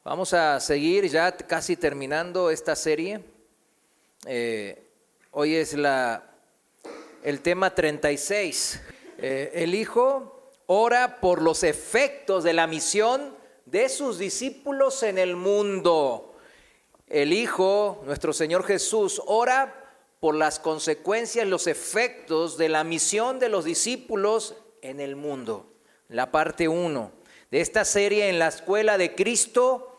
Vamos a seguir ya casi terminando esta serie. Hoy es el tema 36. El Hijo ora por los efectos de la misión de sus discípulos en el mundo. El Hijo, nuestro Señor Jesús, ora por las consecuencias, los efectos de la misión de los discípulos en el mundo. La parte 1 de esta serie en la escuela de Cristo,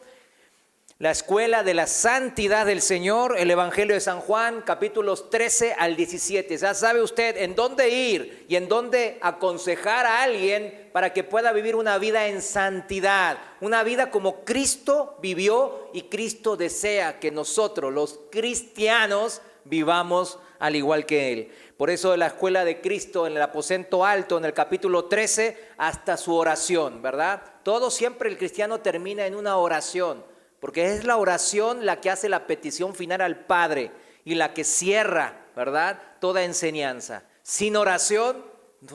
la escuela de la santidad del Señor, el Evangelio de San Juan, capítulos 13 al 17. Ya sabe usted en dónde ir y en dónde aconsejar a alguien para que pueda vivir una vida en santidad, una vida como Cristo vivió y Cristo desea que nosotros, los cristianos, vivamos al igual que Él. Por eso en la escuela de Cristo, en el aposento alto, en el capítulo 13, hasta su oración, ¿verdad? Todo siempre el cristiano termina en una oración, porque es la oración la que hace la petición final al Padre y la que cierra, ¿verdad?, toda enseñanza. Sin oración,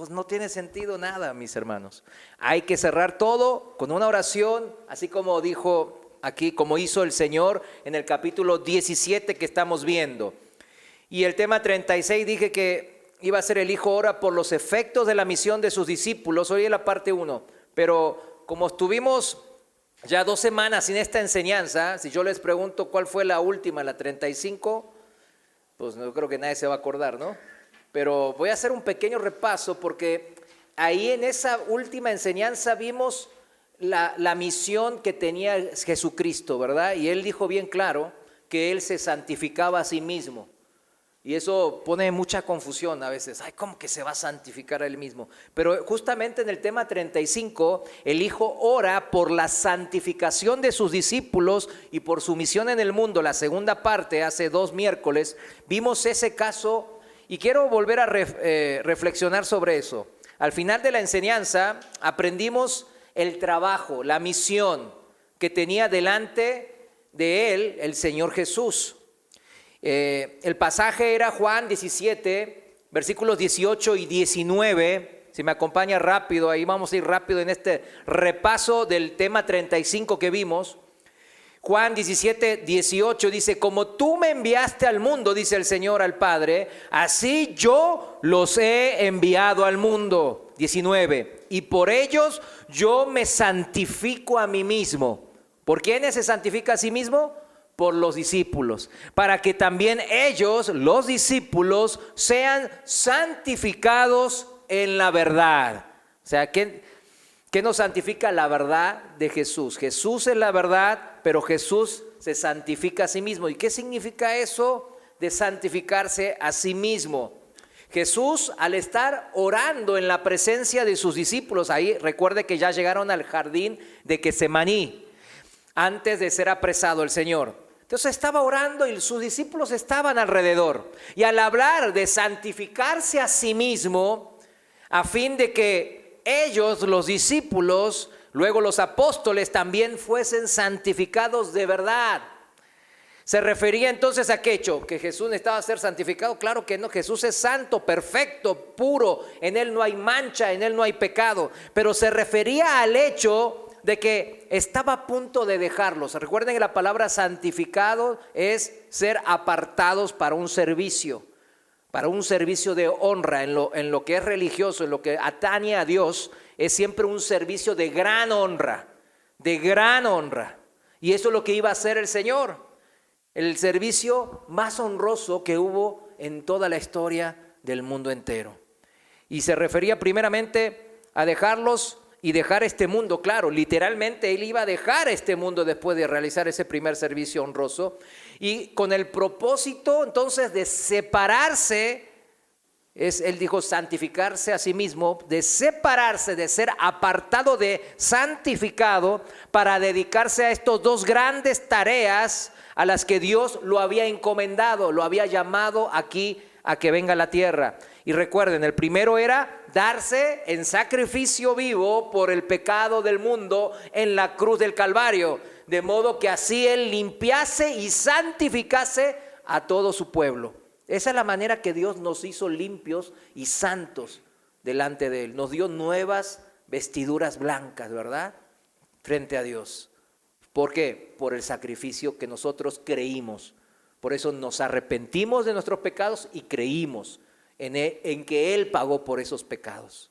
no tiene sentido nada, mis hermanos. Hay que cerrar todo con una oración, así como dijo aquí, como hizo el Señor en el capítulo 17 que estamos viendo. Y el tema 36 dije que iba a ser el Hijo ora por los efectos de la misión de sus discípulos. Hoy es la parte 1, pero como estuvimos ya 2 semanas sin esta enseñanza, si yo les pregunto cuál fue la última, la 35, pues no creo que nadie se va a acordar, ¿no? Pero voy a hacer un pequeño repaso porque ahí en esa última enseñanza vimos la misión que tenía Jesucristo, ¿verdad? Y Él dijo bien claro que Él se santificaba a sí mismo. Y eso pone mucha confusión a veces. Ay, ¿cómo que se va a santificar a Él mismo? Pero justamente en el tema 35, el Hijo ora por la santificación de sus discípulos y por su misión en el mundo. La segunda parte, hace 2 miércoles, vimos ese caso y quiero volver a reflexionar sobre eso. Al final de la enseñanza aprendimos el trabajo, la misión que tenía delante de Él el Señor Jesús. El pasaje era Juan 17, versículos 18 y 19. Si me acompaña rápido, ahí vamos a ir rápido en este repaso del tema 35 que vimos. Juan 17, 18 dice: como tú me enviaste al mundo, dice el Señor al Padre, así yo los he enviado al mundo. 19, y por ellos yo me santifico a mí mismo. ¿Por quiénes se santifica a sí mismo? Por los discípulos, para que también ellos, los discípulos, sean santificados en la verdad. O sea, ¿qué nos santifica? La verdad de Jesús. Jesús es la verdad, pero Jesús se santifica a sí mismo. ¿Y qué significa eso de santificarse a sí mismo? Jesús, al estar orando en la presencia de sus discípulos, ahí recuerde que ya llegaron al jardín de Getsemaní, antes de ser apresado el Señor. Entonces estaba orando y sus discípulos estaban alrededor. Y al hablar de santificarse a sí mismo, a fin de que ellos, los discípulos, luego los apóstoles, también fuesen santificados de verdad. ¿Se refería entonces a qué hecho? ¿Que Jesús necesitaba ser santificado? Claro que no, Jesús es santo, perfecto, puro, en Él no hay mancha, en Él no hay pecado. Pero se refería al hecho de que estaba a punto de dejarlos. Recuerden que la palabra santificado es ser apartados para un servicio de honra. En lo que es religioso, en lo que atañe a Dios, es siempre un servicio de gran honra, y eso es lo que iba a hacer el Señor, el servicio más honroso que hubo en toda la historia del mundo entero. Y se refería primeramente a dejarlos y dejar este mundo. Claro, literalmente Él iba a dejar este mundo después de realizar ese primer servicio honroso, y con el propósito entonces de separarse, Él dijo santificarse a sí mismo, de separarse, de ser apartado, de santificado, para dedicarse a estos 2 grandes tareas a las que Dios lo había encomendado, lo había llamado aquí a que venga a la tierra. Y recuerden, el primero era darse en sacrificio vivo por el pecado del mundo en la cruz del Calvario, de modo que así Él limpiase y santificase a todo su pueblo. Esa es la manera que Dios nos hizo limpios y santos delante de Él. Nos dio nuevas vestiduras blancas, ¿verdad?, frente a Dios. ¿Por qué? Por el sacrificio que nosotros creímos. Por eso nos arrepentimos de nuestros pecados y creímos en que Él pagó por esos pecados.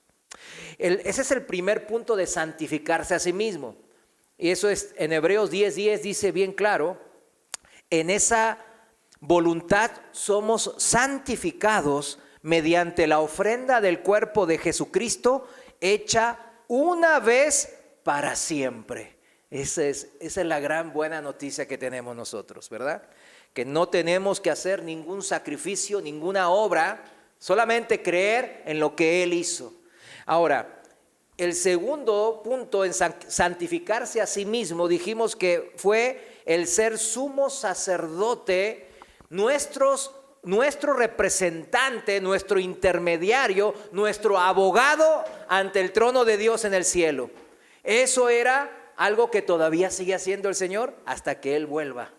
Ese es el primer punto de santificarse a sí mismo. Y eso es en Hebreos 10:10 dice bien claro, en esa voluntad somos santificados mediante la ofrenda del cuerpo de Jesucristo hecha una vez para siempre. Esa es la gran buena noticia que tenemos nosotros, ¿verdad? Que no tenemos que hacer ningún sacrificio, ninguna obra, solamente creer en lo que Él hizo. Ahora, el segundo punto en santificarse a sí mismo, dijimos que fue el ser sumo sacerdote, nuestro representante, nuestro intermediario, nuestro abogado ante el trono de Dios en el cielo. Eso era algo que todavía sigue haciendo el Señor hasta que Él vuelva.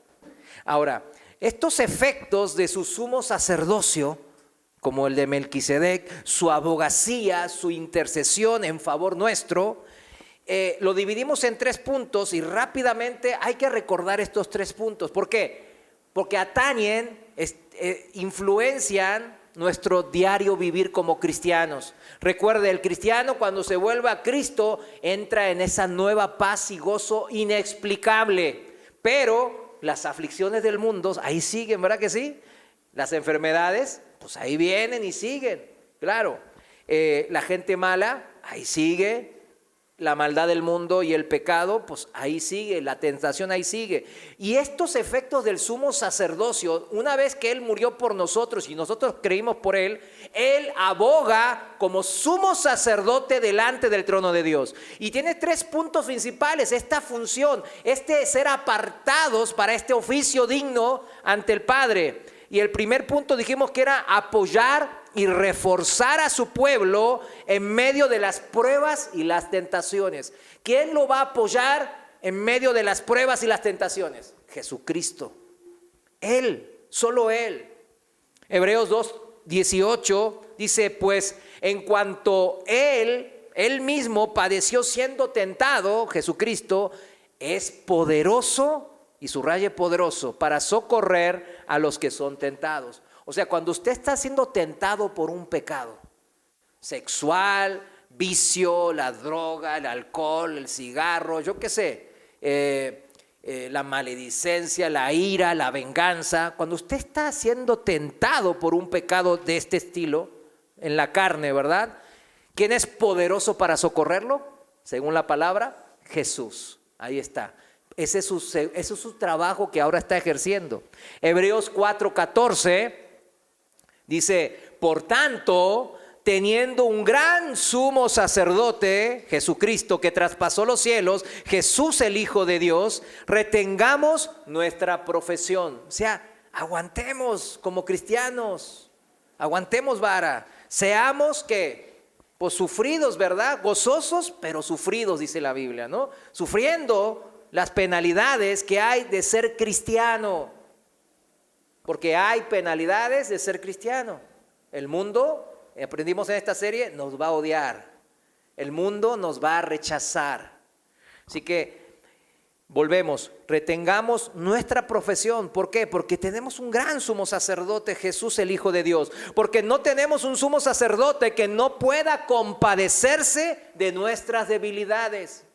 Ahora, estos efectos de su sumo sacerdocio, como el de Melquisedec, su abogacía, su intercesión en favor nuestro, lo dividimos en 3 puntos y rápidamente hay que recordar estos 3 puntos. ¿Por qué? Porque atañen, influencian nuestro diario vivir como cristianos. Recuerde, el cristiano cuando se vuelve a Cristo entra en esa nueva paz y gozo inexplicable, pero las aflicciones del mundo ahí siguen, ¿verdad que sí? Las enfermedades, pues ahí vienen y siguen, claro. La gente mala, ahí sigue. La maldad del mundo y el pecado, pues ahí sigue, la tentación ahí sigue. Y estos efectos del sumo sacerdocio, una vez que Él murió por nosotros y nosotros creímos por Él, Él aboga como sumo sacerdote delante del trono de Dios. Y tiene 3 puntos principales, esta función, ser apartados para este oficio digno ante el Padre. Y el primer punto dijimos que era apoyar y reforzar a su pueblo en medio de las pruebas y las tentaciones. ¿Quién lo va a apoyar en medio de las pruebas y las tentaciones? Jesucristo. Él, solo Él. Hebreos 2:18 dice, pues en cuanto Él mismo padeció siendo tentado, Jesucristo, es poderoso, y subraye poderoso, para socorrer a los que son tentados. O sea, cuando usted está siendo tentado por un pecado sexual, vicio, la droga, el alcohol, el cigarro, yo qué sé, la maledicencia, la ira, la venganza, cuando usted está siendo tentado por un pecado de este estilo, en la carne, ¿verdad? ¿Quién es poderoso para socorrerlo? Según la palabra, Jesús. Ahí está. Ese es su trabajo que ahora está ejerciendo. Hebreos 4:14 dice, por tanto, teniendo un gran sumo sacerdote, Jesucristo, que traspasó los cielos, Jesús el Hijo de Dios, retengamos nuestra profesión. O sea, aguantemos como cristianos, aguantemos vara, seamos que, pues sufridos, ¿verdad? Gozosos, pero sufridos, dice la Biblia, ¿no? Sufriendo las penalidades que hay de ser cristiano, porque hay penalidades de ser cristiano. El mundo, aprendimos en esta serie, nos va a odiar, el mundo nos va a rechazar. Así que volvemos, retengamos nuestra profesión. ¿Por qué? Porque tenemos un gran sumo sacerdote, Jesús el Hijo de Dios. Porque no tenemos un sumo sacerdote que no pueda compadecerse de nuestras debilidades,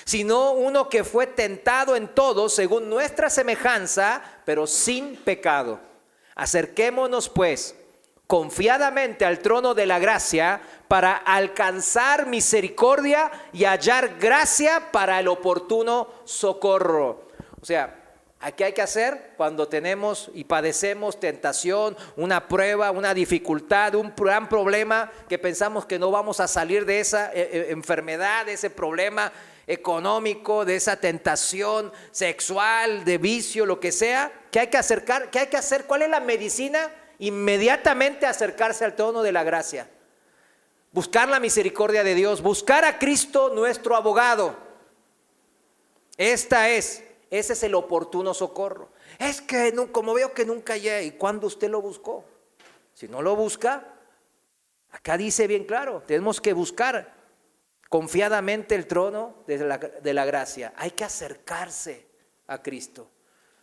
sino uno que fue tentado en todo según nuestra semejanza, pero sin pecado. Acerquémonos pues confiadamente al trono de la gracia para alcanzar misericordia y hallar gracia para el oportuno socorro. O sea, ¿qué hay que hacer cuando tenemos y padecemos tentación, una prueba, una dificultad, un gran problema que pensamos que no vamos a salir de esa enfermedad, de ese problema económico, de esa tentación sexual, de vicio, lo que sea? ¿Qué hay que hacer? ¿Cuál es la medicina? Inmediatamente acercarse al trono de la gracia, buscar la misericordia de Dios, buscar a Cristo nuestro abogado. Ese es el oportuno socorro. Es que como veo que nunca llega. ¿Y cuándo usted lo buscó? Si no lo busca, acá dice bien claro, tenemos que buscar confiadamente el trono de la gracia. Hay que acercarse a Cristo.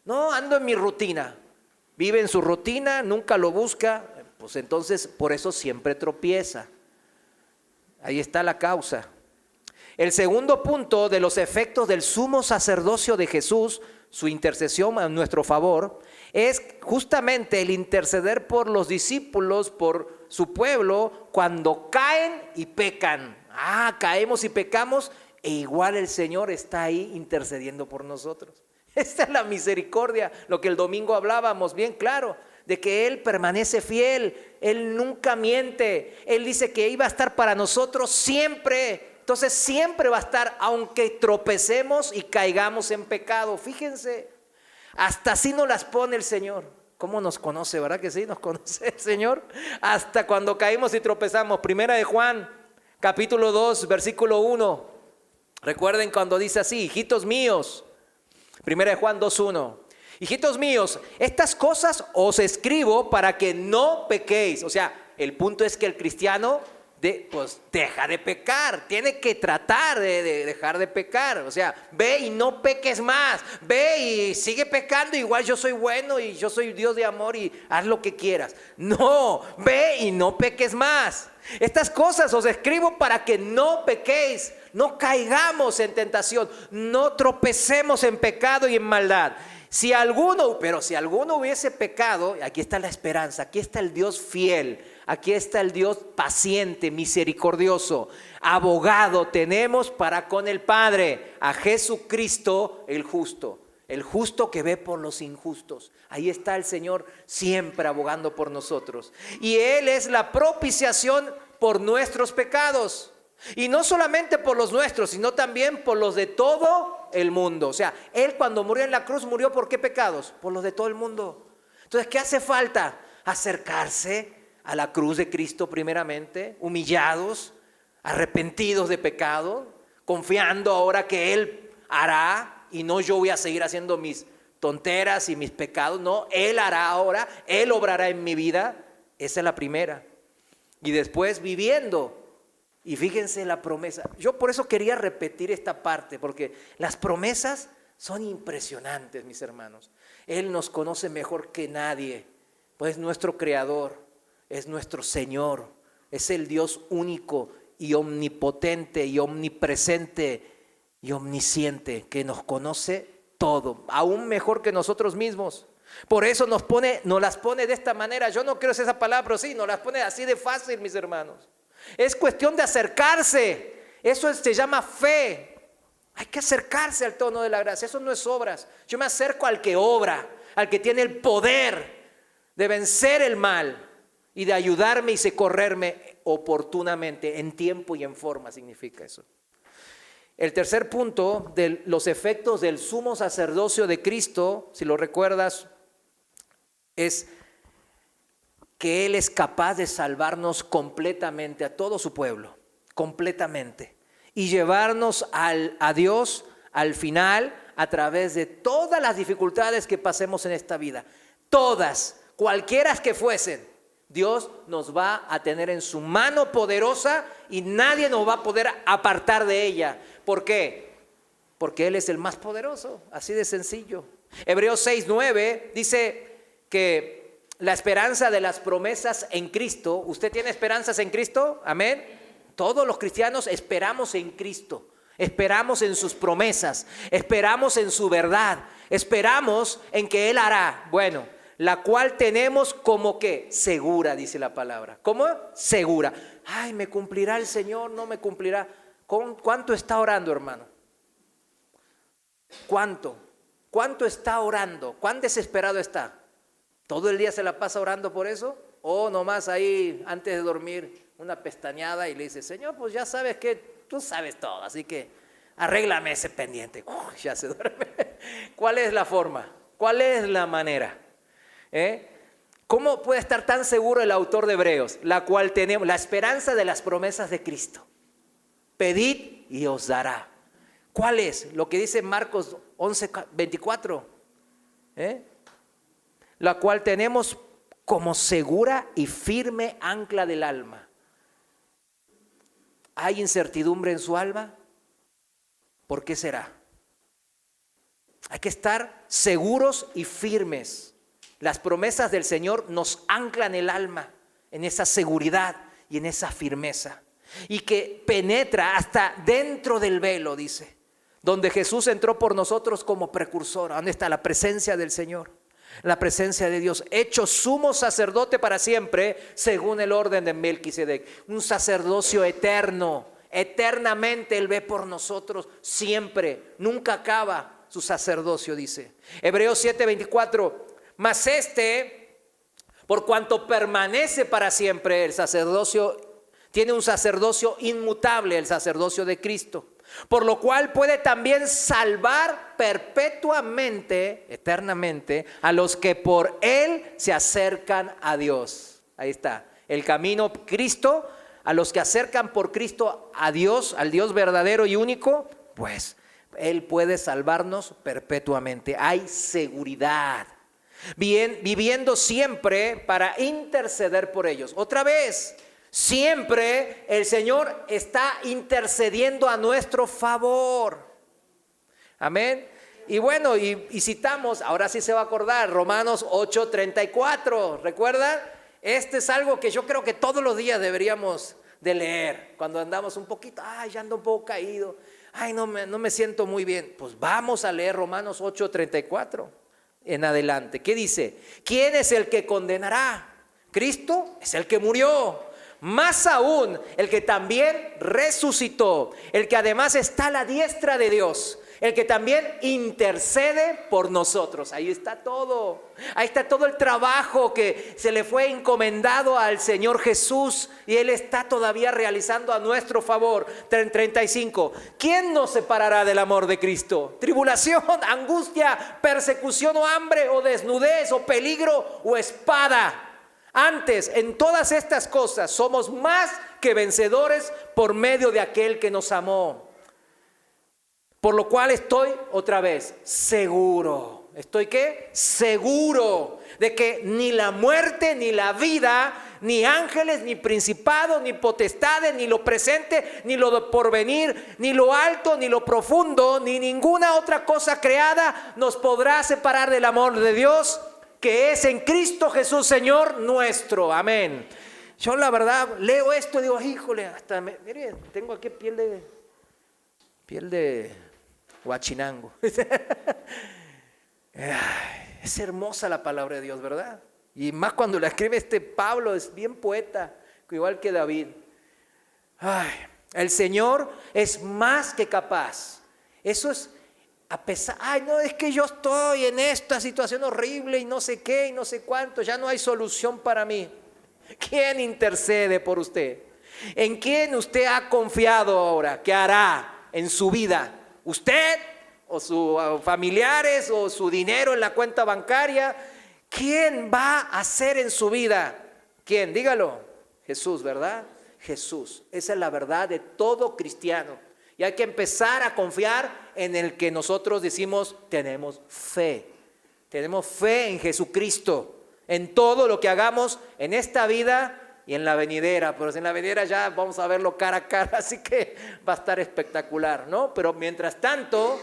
No ando en mi rutina. Vive en su rutina, nunca lo busca, pues entonces por eso siempre tropieza. Ahí está la causa. El segundo punto de los efectos del sumo sacerdocio de Jesús, su intercesión a nuestro favor, es justamente el interceder por los discípulos, por su pueblo, cuando caen y pecan. Caemos y pecamos, e igual el Señor está ahí intercediendo por nosotros. Esta es la misericordia, lo que el domingo hablábamos bien claro, de que Él permanece fiel, Él nunca miente, Él dice que iba a estar para nosotros siempre. Entonces siempre va a estar, aunque tropecemos y caigamos en pecado. Fíjense, hasta así nos las pone el Señor. ¿Cómo nos conoce, verdad que sí? Nos conoce el Señor. Hasta cuando caímos y tropezamos. Primera de Juan, capítulo 2, versículo 1. Recuerden cuando dice así: hijitos míos. Primera de Juan 2:1. Hijitos míos, estas cosas os escribo para que no pequéis. O sea, el punto es que el cristiano pues deja de pecar, tiene que tratar de dejar de pecar. O sea, ve y no peques más, ve y sigue pecando, igual yo soy bueno y yo soy Dios de amor y haz lo que quieras. No, ve y no peques más. Estas cosas os escribo para que no pequéis, no caigamos en tentación, no tropecemos en pecado y en maldad. Si alguno hubiese pecado, aquí está la esperanza, aquí está el Dios fiel, aquí está el Dios paciente, misericordioso, abogado tenemos para con el Padre, a Jesucristo el justo que ve por los injustos. Ahí está el Señor siempre abogando por nosotros. Y Él es la propiciación por nuestros pecados. Y no solamente por los nuestros, sino también por los de todo el mundo. O sea, Él cuando murió en la cruz, ¿murió por qué pecados? Por los de todo el mundo. Entonces, ¿qué hace falta? Acercarse a la cruz de Cristo primeramente, humillados, arrepentidos de pecado, confiando ahora que Él hará y no yo voy a seguir haciendo mis tonteras y mis pecados. No, Él hará ahora, Él obrará en mi vida. Esa es la primera. Y después viviendo. Y fíjense la promesa. Yo por eso quería repetir esta parte, porque las promesas son impresionantes, mis hermanos. Él nos conoce mejor que nadie, pues es nuestro creador, es nuestro Señor, es el Dios único y omnipotente y omnipresente y omnisciente, que nos conoce todo, aún mejor que nosotros mismos. Por eso nos las pone de esta manera. Yo no quiero usar esa palabra, pero sí, nos las pone así de fácil, mis hermanos. Es cuestión de acercarse. Eso se llama fe. Hay que acercarse al trono de la gracia. Eso no es obras. Yo me acerco al que obra, al que tiene el poder de vencer el mal y de ayudarme y socorrerme oportunamente, en tiempo y en forma, significa eso. El tercer punto de los efectos del sumo sacerdocio de Cristo, si lo recuerdas, es que Él es capaz de salvarnos completamente a todo su pueblo, completamente, y llevarnos a Dios al final a través de todas las dificultades que pasemos en esta vida. Todas, cualquiera que fuesen, Dios nos va a tener en su mano poderosa y nadie nos va a poder apartar de ella. ¿Por qué? Porque Él es el más poderoso, así de sencillo. Hebreos 6:9 dice que la esperanza de las promesas en Cristo. ¿Usted tiene esperanzas en Cristo? Amén. Todos los cristianos esperamos en Cristo, esperamos en sus promesas, esperamos en su verdad, esperamos en que Él hará. Bueno, la cual tenemos como que segura, dice la palabra. ¿Cómo? Segura. Ay, ¿me cumplirá el Señor? ¿No me cumplirá? ¿Cuánto está orando, hermano? ¿Cuánto? ¿Cuánto está orando? ¿Cuán desesperado está? ¿Todo el día se la pasa orando por eso? ¿O nomás ahí antes de dormir una pestañeada y le dice: Señor, pues ya sabes que tú sabes todo, así que arréglame ese pendiente? Ya se duerme. ¿Cuál es la forma? ¿Cuál es la manera? ¿Cómo puede estar tan seguro el autor de Hebreos? La cual tenemos la esperanza de las promesas de Cristo. Pedid y os dará. ¿Cuál es? Lo que dice Marcos 11:24. La cual tenemos como segura y firme ancla del alma. ¿Hay incertidumbre en su alma? ¿Por qué será? Hay que estar seguros y firmes. Las promesas del Señor nos anclan el alma en esa seguridad y en esa firmeza. Y que penetra hasta dentro del velo, dice, donde Jesús entró por nosotros como precursor. ¿Dónde está la presencia del Señor? La presencia de Dios, hecho sumo sacerdote para siempre, según el orden de Melquisedec. Un sacerdocio eterno, eternamente Él ve por nosotros siempre, nunca acaba su sacerdocio, dice. Hebreos 7:24, mas por cuanto permanece para siempre, el sacerdocio, tiene un sacerdocio inmutable, el sacerdocio de Cristo. Por lo cual puede también salvar perpetuamente, eternamente, a los que por Él se acercan a Dios. Ahí está, el camino Cristo, a los que acercan por Cristo a Dios, al Dios verdadero y único, pues Él puede salvarnos perpetuamente. Hay seguridad, bien, viviendo siempre para interceder por ellos. Otra vez, siempre el Señor está intercediendo a nuestro favor. Amén. Y bueno, y citamos, ahora sí se va a acordar, Romanos 8:34. ¿Recuerdan? Este es algo que yo creo que todos los días deberíamos de leer. Cuando andamos un poquito, ya ando un poco caído. No me siento muy bien. Pues vamos a leer Romanos 8:34 en adelante. ¿Qué dice? ¿Quién es el que condenará? Cristo es el que murió. Más aún, el que también resucitó, el que además está a la diestra de Dios, el que también intercede por nosotros. Ahí está todo. Ahí está todo el trabajo que se le fue encomendado al Señor Jesús y Él está todavía realizando a nuestro favor. 35. ¿Quién nos separará del amor de Cristo? ¿Tribulación, angustia, persecución o hambre o desnudez o peligro o espada? Antes, en todas estas cosas, somos más que vencedores por medio de aquel que nos amó. Por lo cual estoy, otra vez, seguro. ¿Estoy qué? Seguro de que ni la muerte, ni la vida, ni ángeles, ni principados, ni potestades, ni lo presente, ni lo porvenir, ni lo alto, ni lo profundo, ni ninguna otra cosa creada nos podrá separar del amor de Dios, que es en Cristo Jesús, Señor nuestro. Amén. Yo la verdad leo esto y digo, híjole, hasta mire, tengo aquí piel de huachinango. Es hermosa la palabra de Dios, ¿verdad? Y más cuando la escribe Pablo, es bien poeta, igual que David. El Señor es más que capaz. Eso es a pesar, no, es que yo estoy en esta situación horrible y no sé qué y no sé cuánto, ya no hay solución para mí. ¿Quién intercede por usted? ¿En quién usted ha confiado ahora? ¿Qué hará en su vida? ¿Usted o sus familiares o su dinero en la cuenta bancaria? ¿Quién va a hacer en su vida? ¿Quién? Dígalo. Jesús, ¿verdad? Jesús. Esa es la verdad de todo cristiano. Y hay que empezar a confiar en el que nosotros decimos tenemos fe. Tenemos fe en Jesucristo, en todo lo que hagamos en esta vida y en la venidera. Pero en la venidera ya vamos a verlo cara a cara, así que va a estar espectacular, ¿no? Pero mientras tanto,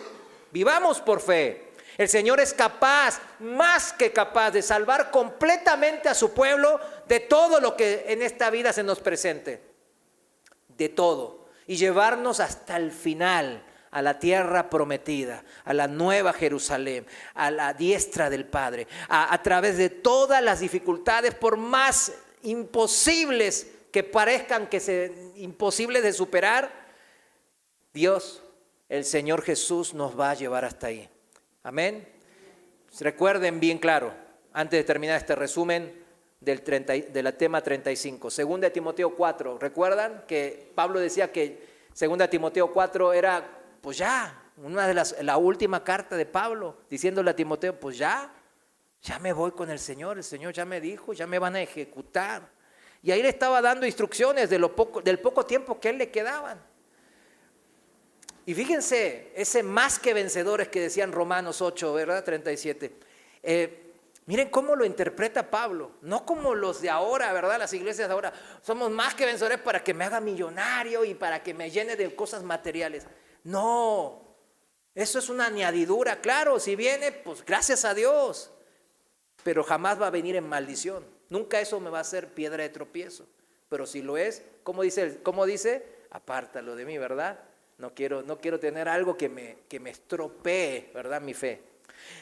vivamos por fe. El Señor es capaz, más que capaz, de salvar completamente a su pueblo de todo lo que en esta vida se nos presente. De todo. Y llevarnos hasta el final, a la tierra prometida, a la nueva Jerusalén, a la diestra del Padre, a través de todas las dificultades, por más imposibles que parezcan imposibles de superar, Dios, el Señor Jesús, nos va a llevar hasta ahí. Amén. Recuerden bien claro, antes de terminar este resumen del tema 35, 2 Timoteo 4, ¿recuerdan que Pablo decía que 2 Timoteo 4 era, pues ya, la última carta de Pablo, diciéndole a Timoteo, pues ya me voy con el Señor ya me dijo, ya me van a ejecutar. Y ahí le estaba dando instrucciones del poco tiempo que a él le quedaban. Y fíjense, ese más que vencedores que decían Romanos 8, ¿verdad? 37. Miren cómo lo interpreta Pablo, no como los de ahora, ¿verdad? Las iglesias de ahora, somos más que vencedores para que me haga millonario y para que me llene de cosas materiales. No, eso es una añadidura, claro, si viene, pues gracias a Dios, pero jamás va a venir en maldición. Nunca eso me va a hacer piedra de tropiezo, pero si lo es, ¿cómo dice? Apártalo de mí, ¿verdad? No quiero tener algo que me estropee, ¿verdad? Mi fe.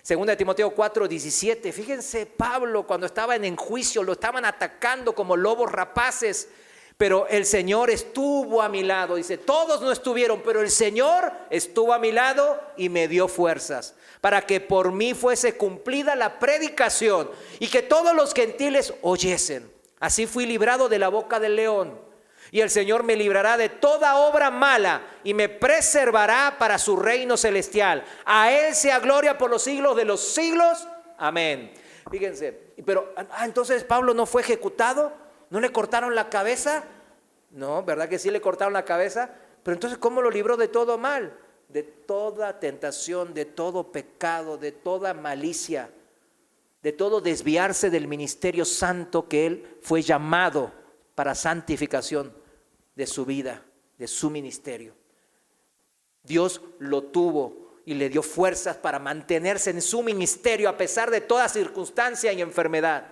Segunda de Timoteo 4:17, fíjense Pablo cuando estaba en juicio, lo estaban atacando como lobos rapaces, pero el Señor estuvo a mi lado, dice, todos no estuvieron, pero el Señor estuvo a mi lado y me dio fuerzas, para que por mí fuese cumplida la predicación y que todos los gentiles oyesen. Así fui librado de la boca del león. Y el Señor me librará de toda obra mala y me preservará para su reino celestial. A Él sea gloria por los siglos de los siglos. Amén. Fíjense, pero entonces Pablo no fue ejecutado, no le cortaron la cabeza. No, ¿verdad que sí le cortaron la cabeza? Pero entonces, ¿cómo lo libró de todo mal? De toda tentación, de todo pecado, de toda malicia, de todo desviarse del ministerio santo que él fue llamado para santificación de su vida, de su ministerio. Dios lo tuvo y le dio fuerzas para mantenerse en su ministerio a pesar de toda circunstancia y enfermedad.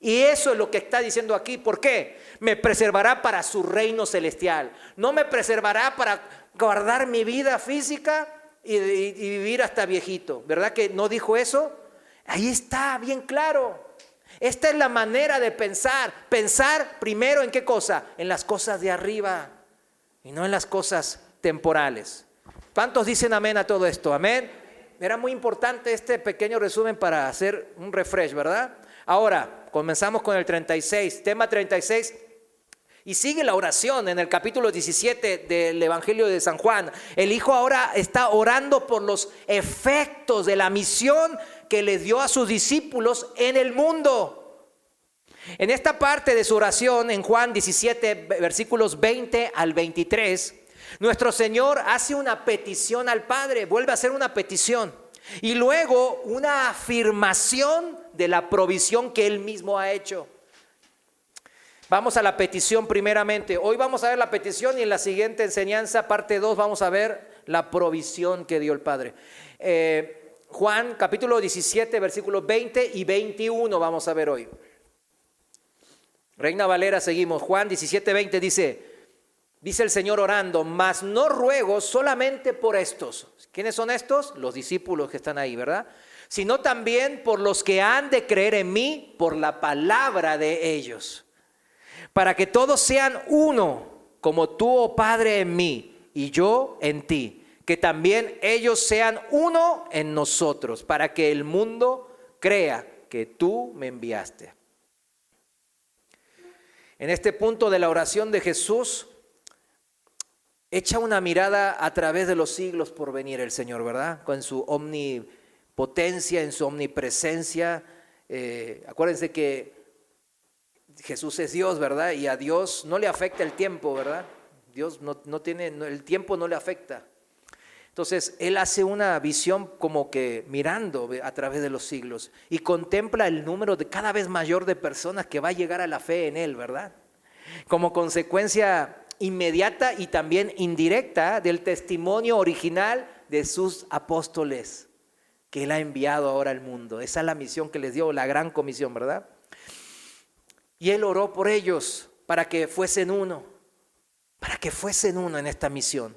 Y eso es lo que está diciendo aquí. ¿Por qué? Me preservará para su reino celestial. No me preservará para guardar mi vida física y vivir hasta viejito. ¿Verdad que no dijo eso? Ahí está bien claro. Esta es la manera de pensar. Pensar primero en qué cosa, en las cosas de arriba y no en las cosas temporales. ¿Cuántos dicen amén a todo esto? Amén. Era muy importante este pequeño resumen para hacer un refresh, ¿verdad? Ahora, comenzamos con el 36, tema 36. Y sigue la oración en el capítulo 17 del Evangelio de San Juan. El Hijo ahora está orando por los efectos de la misión que le dio a sus discípulos en el mundo. En esta parte de su oración, en Juan 17, versículos 20 al 23, nuestro Señor hace una petición al Padre, vuelve a hacer una petición. Y luego una afirmación de la provisión que Él mismo ha hecho. Vamos a la petición primeramente. Hoy vamos a ver la petición y en la siguiente enseñanza, parte 2, vamos a ver la provisión que dio el Padre. Juan capítulo 17, versículos 20 y 21 vamos a ver hoy. Reina Valera, seguimos. Juan 17, 20 dice el Señor orando, mas no ruego solamente por estos. ¿Quiénes son estos? Los discípulos que están ahí, ¿verdad? Sino también por los que han de creer en mí por la palabra de ellos. Para que todos sean uno, como tú, oh Padre, en mí y yo en ti. Que también ellos sean uno en nosotros, para que el mundo crea que tú me enviaste. En este punto de la oración de Jesús, echa una mirada a través de los siglos por venir el Señor, ¿verdad? Con su omnipotencia, en su omnipresencia. Acuérdense que Jesús es Dios, ¿verdad? Y a Dios no le afecta el tiempo, ¿verdad? Dios el tiempo no le afecta. Entonces, Él hace una visión como que mirando a través de los siglos y contempla el número de cada vez mayor de personas que va a llegar a la fe en Él, ¿verdad? Como consecuencia inmediata y también indirecta del testimonio original de sus apóstoles que Él ha enviado ahora al mundo. Esa es la misión que les dio, la gran comisión, ¿verdad? Y Él oró por ellos para que fuesen uno en esta misión.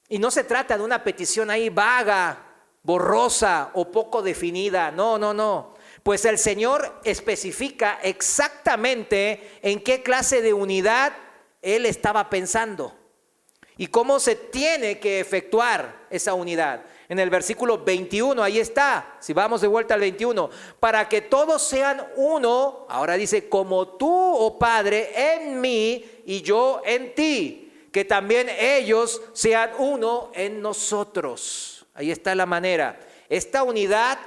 Y no se trata de una petición ahí vaga, borrosa o poco definida. No. Pues el Señor especifica exactamente en qué clase de unidad Él estaba pensando y cómo se tiene que efectuar esa unidad. En el versículo 21, ahí está, si vamos de vuelta al 21, para que todos sean uno, ahora dice, como tú, oh Padre, en mí y yo en ti, que también ellos sean uno en nosotros. Ahí está la manera. Esta unidad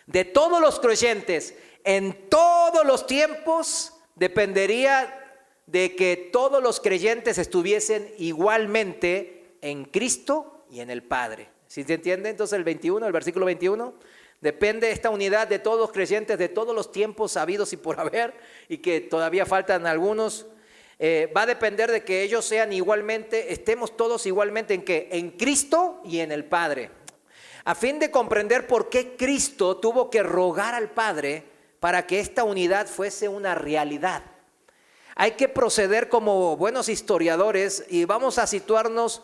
de todos los creyentes en todos los tiempos dependería de que todos los creyentes estuviesen igualmente en Cristo y en el Padre. ¿Sí se entiende? Entonces el versículo 21 Depende esta unidad de todos los creyentes de todos los tiempos habidos y por haber, y que todavía faltan algunos. Va a depender de que ellos sean igualmente, estemos todos igualmente en ¿qué? En Cristo y en el Padre. A fin de comprender por qué Cristo tuvo que rogar al Padre para que esta unidad fuese una realidad. Hay que proceder como buenos historiadores y vamos a situarnos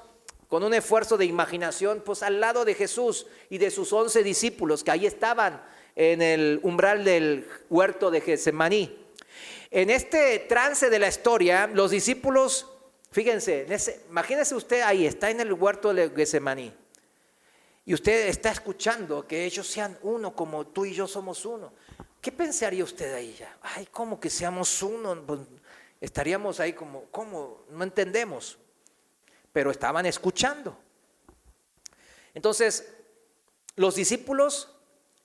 con un esfuerzo de imaginación, pues al lado de Jesús y de sus 11 discípulos que ahí estaban en el umbral del huerto de Getsemaní. En este trance de la historia, los discípulos, fíjense, imagínese usted ahí, está en el huerto de Getsemaní y usted está escuchando que ellos sean uno como tú y yo somos uno. ¿Qué pensaría usted ahí ya? Ay, ¿cómo que seamos uno? Pues estaríamos ahí como, ¿cómo? No entendemos. Pero estaban escuchando. Entonces, los discípulos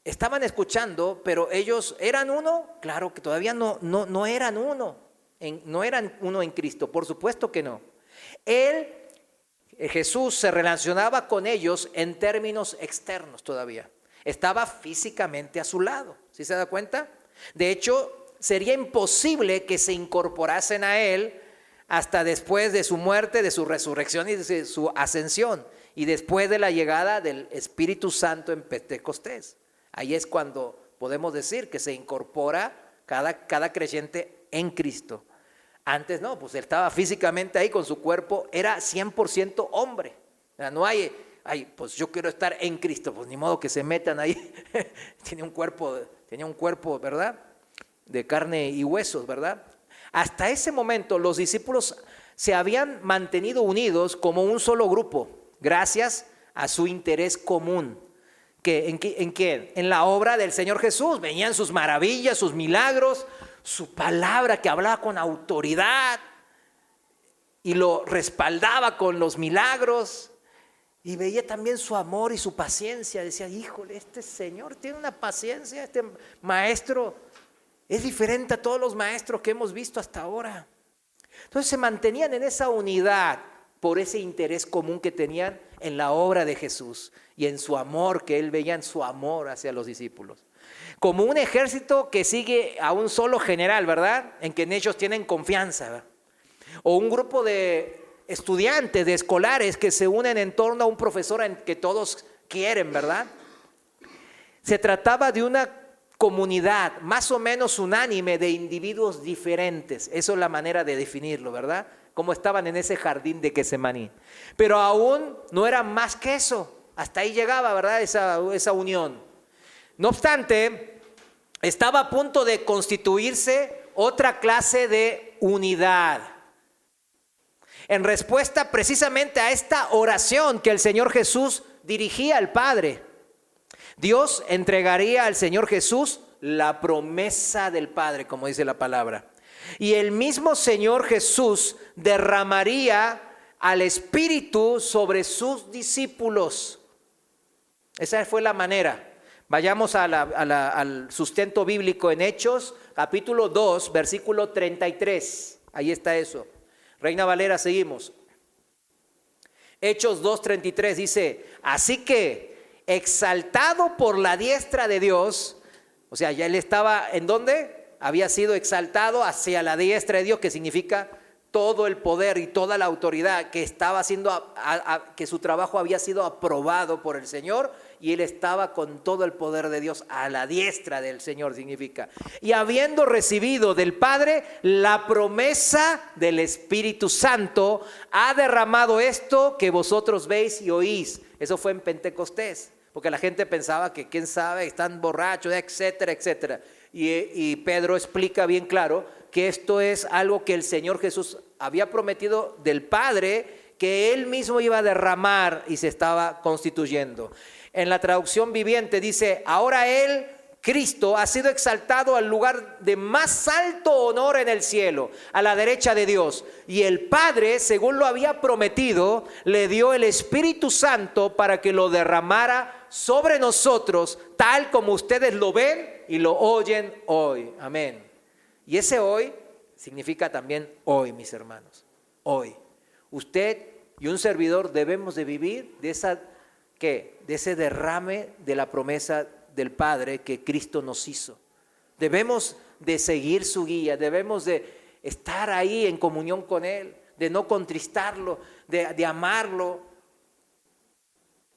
estaban escuchando, pero ellos eran uno. Claro que todavía no eran uno. No eran uno en Cristo, por supuesto que no. Jesús se relacionaba con ellos en términos externos todavía. Estaba físicamente a su lado, ¿sí se da cuenta? De hecho, sería imposible que se incorporasen a él hasta después de su muerte, de su resurrección y de su ascensión, y después de la llegada del Espíritu Santo en Pentecostés. Ahí es cuando podemos decir que se incorpora cada creyente en Cristo. Antes no, pues él estaba físicamente ahí con su cuerpo, era 100% hombre. O sea, no hay, pues yo quiero estar en Cristo, pues ni modo que se metan ahí. Tenía un cuerpo, ¿verdad? De carne y huesos, ¿verdad? Hasta ese momento los discípulos se habían mantenido unidos como un solo grupo, gracias a su interés común. ¿En qué? En la obra del Señor Jesús. Venían sus maravillas, sus milagros, su palabra que hablaba con autoridad y lo respaldaba con los milagros. Y veía también su amor y su paciencia. Decía, híjole, este Señor tiene una paciencia, este maestro es diferente a todos los maestros que hemos visto hasta ahora. Entonces se mantenían en esa unidad por ese interés común que tenían en la obra de Jesús y en su amor, que él veía en su amor hacia los discípulos. Como un ejército que sigue a un solo general, ¿verdad? En que en ellos tienen confianza, ¿verdad? O un grupo de estudiantes, de escolares que se unen en torno a un profesor en que todos quieren, ¿verdad? Se trataba de una comunidad más o menos unánime de individuos diferentes. Eso es la manera de definirlo, ¿verdad? Como estaban en ese jardín de Getsemaní. Pero aún no era más que eso. Hasta ahí llegaba, ¿verdad? Esa unión. No obstante, estaba a punto de constituirse otra clase de unidad. En respuesta precisamente a esta oración que el Señor Jesús dirigía al Padre, Dios entregaría al Señor Jesús la promesa del Padre, como dice la palabra. Y el mismo Señor Jesús derramaría al Espíritu sobre sus discípulos. Esa fue la manera. Vayamos al sustento bíblico en Hechos, capítulo 2, versículo 33. Ahí está eso. Reina Valera, seguimos. Hechos 2:33 dice, así que exaltado por la diestra de Dios, o sea, ya él estaba, ¿en dónde? Había sido exaltado hacia la diestra de Dios, que significa todo el poder y toda la autoridad, que estaba haciendo, que su trabajo había sido aprobado por el Señor y él estaba con todo el poder de Dios a la diestra del Señor, significa. Y habiendo recibido del Padre la promesa del Espíritu Santo, ha derramado esto que vosotros veis y oís. Eso fue en Pentecostés, porque la gente pensaba que quién sabe, están borrachos, etcétera, etcétera. Y Pedro explica bien claro que esto es algo que el Señor Jesús había prometido del Padre, que Él mismo iba a derramar y se estaba constituyendo. En la traducción viviente dice, ahora Él, Cristo, ha sido exaltado al lugar de más alto honor en el cielo, a la derecha de Dios. Y el Padre, según lo había prometido, le dio el Espíritu Santo para que lo derramara sobre nosotros, tal como ustedes lo ven y lo oyen hoy. Amén. Y ese hoy significa también hoy, mis hermanos. Hoy. Usted y un servidor debemos de vivir de ese derrame de la promesa del Padre que Cristo nos hizo. Debemos de seguir su guía, debemos de estar ahí en comunión con Él, de no contristarlo, de amarlo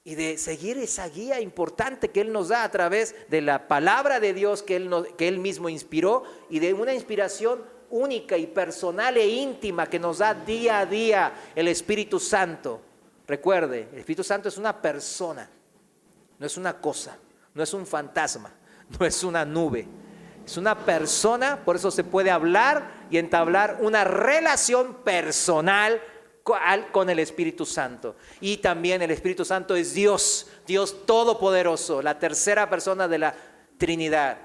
y de seguir esa guía importante que Él nos da a través de la palabra de Dios que Él mismo inspiró y de una inspiración única y personal e íntima que nos da día a día el Espíritu Santo. Recuerde, el Espíritu Santo es una persona, no es una cosa, no es un fantasma, no es una nube. Es una persona, por eso se puede hablar y entablar una relación personal con el Espíritu Santo. Y también el Espíritu Santo es Dios, Dios todopoderoso, la tercera persona de la Trinidad.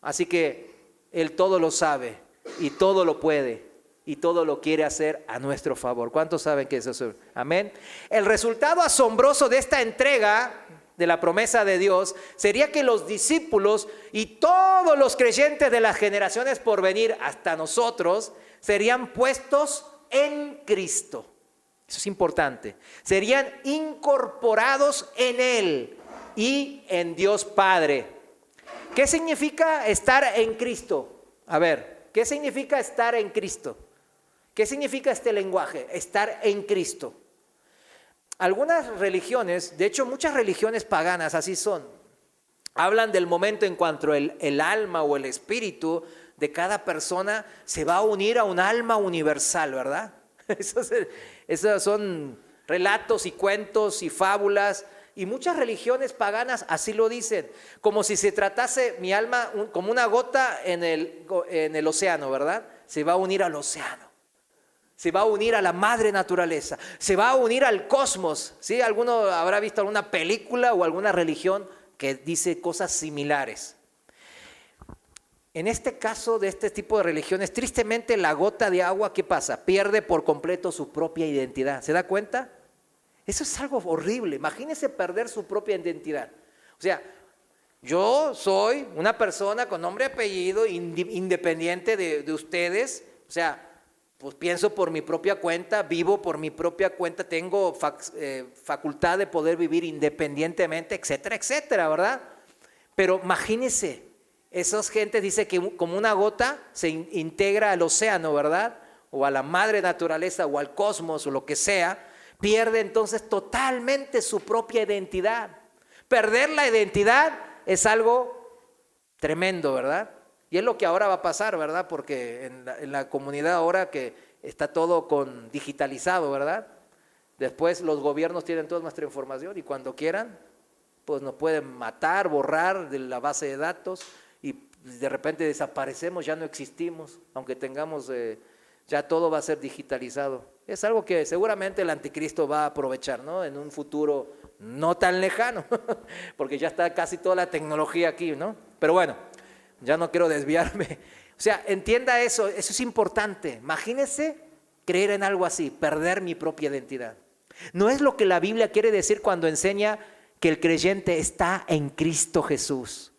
Así que Él todo lo sabe y todo lo puede y todo lo quiere hacer a nuestro favor. ¿Cuántos saben que eso es? Amén. El resultado asombroso de esta entrega de la promesa de Dios sería que los discípulos y todos los creyentes de las generaciones por venir hasta nosotros serían puestos en Cristo. Eso es importante. Serían incorporados en Él y en Dios Padre. ¿Qué significa estar en Cristo? A ver, ¿qué significa estar en Cristo? ¿Qué significa este lenguaje? Estar en Cristo. Algunas religiones, de hecho muchas religiones paganas así son, hablan del momento en cuanto el alma o el espíritu de cada persona se va a unir a un alma universal, ¿verdad? Esos son relatos y cuentos y fábulas, y muchas religiones paganas así lo dicen, como si se tratase mi alma como una gota en el océano, ¿verdad? Se va a unir al océano. Se va a unir a la madre naturaleza, se va a unir al cosmos. ¿Sí? Alguno habrá visto alguna película o alguna religión que dice cosas similares. En este caso de este tipo de religiones, tristemente la gota de agua, ¿qué pasa? Pierde por completo su propia identidad. ¿Se da cuenta? Eso es algo horrible. Imagínense perder su propia identidad. O sea, yo soy una persona con nombre y apellido, independiente de ustedes. O sea, pues pienso por mi propia cuenta, vivo por mi propia cuenta, tengo facultad de poder vivir independientemente, etcétera, etcétera, ¿verdad? Pero imagínense, esas gentes dicen que como una gota se integra al océano, ¿verdad? O a la madre naturaleza o al cosmos o lo que sea, pierde entonces totalmente su propia identidad. Perder la identidad es algo tremendo, ¿verdad? Y es lo que ahora va a pasar, ¿verdad? Porque en la comunidad ahora que está todo digitalizado, ¿verdad? Después los gobiernos tienen toda nuestra información y cuando quieran, pues nos pueden matar, borrar de la base de datos y de repente desaparecemos, ya no existimos, aunque tengamos, ya todo va a ser digitalizado. Es algo que seguramente el anticristo va a aprovechar, ¿no? En un futuro no tan lejano, porque ya está casi toda la tecnología aquí, ¿no? Pero bueno. Ya no quiero desviarme. O sea, entienda eso es importante. Imagínese creer en algo así, perder mi propia identidad. No es lo que la Biblia quiere decir cuando enseña que el creyente está en Cristo Jesús.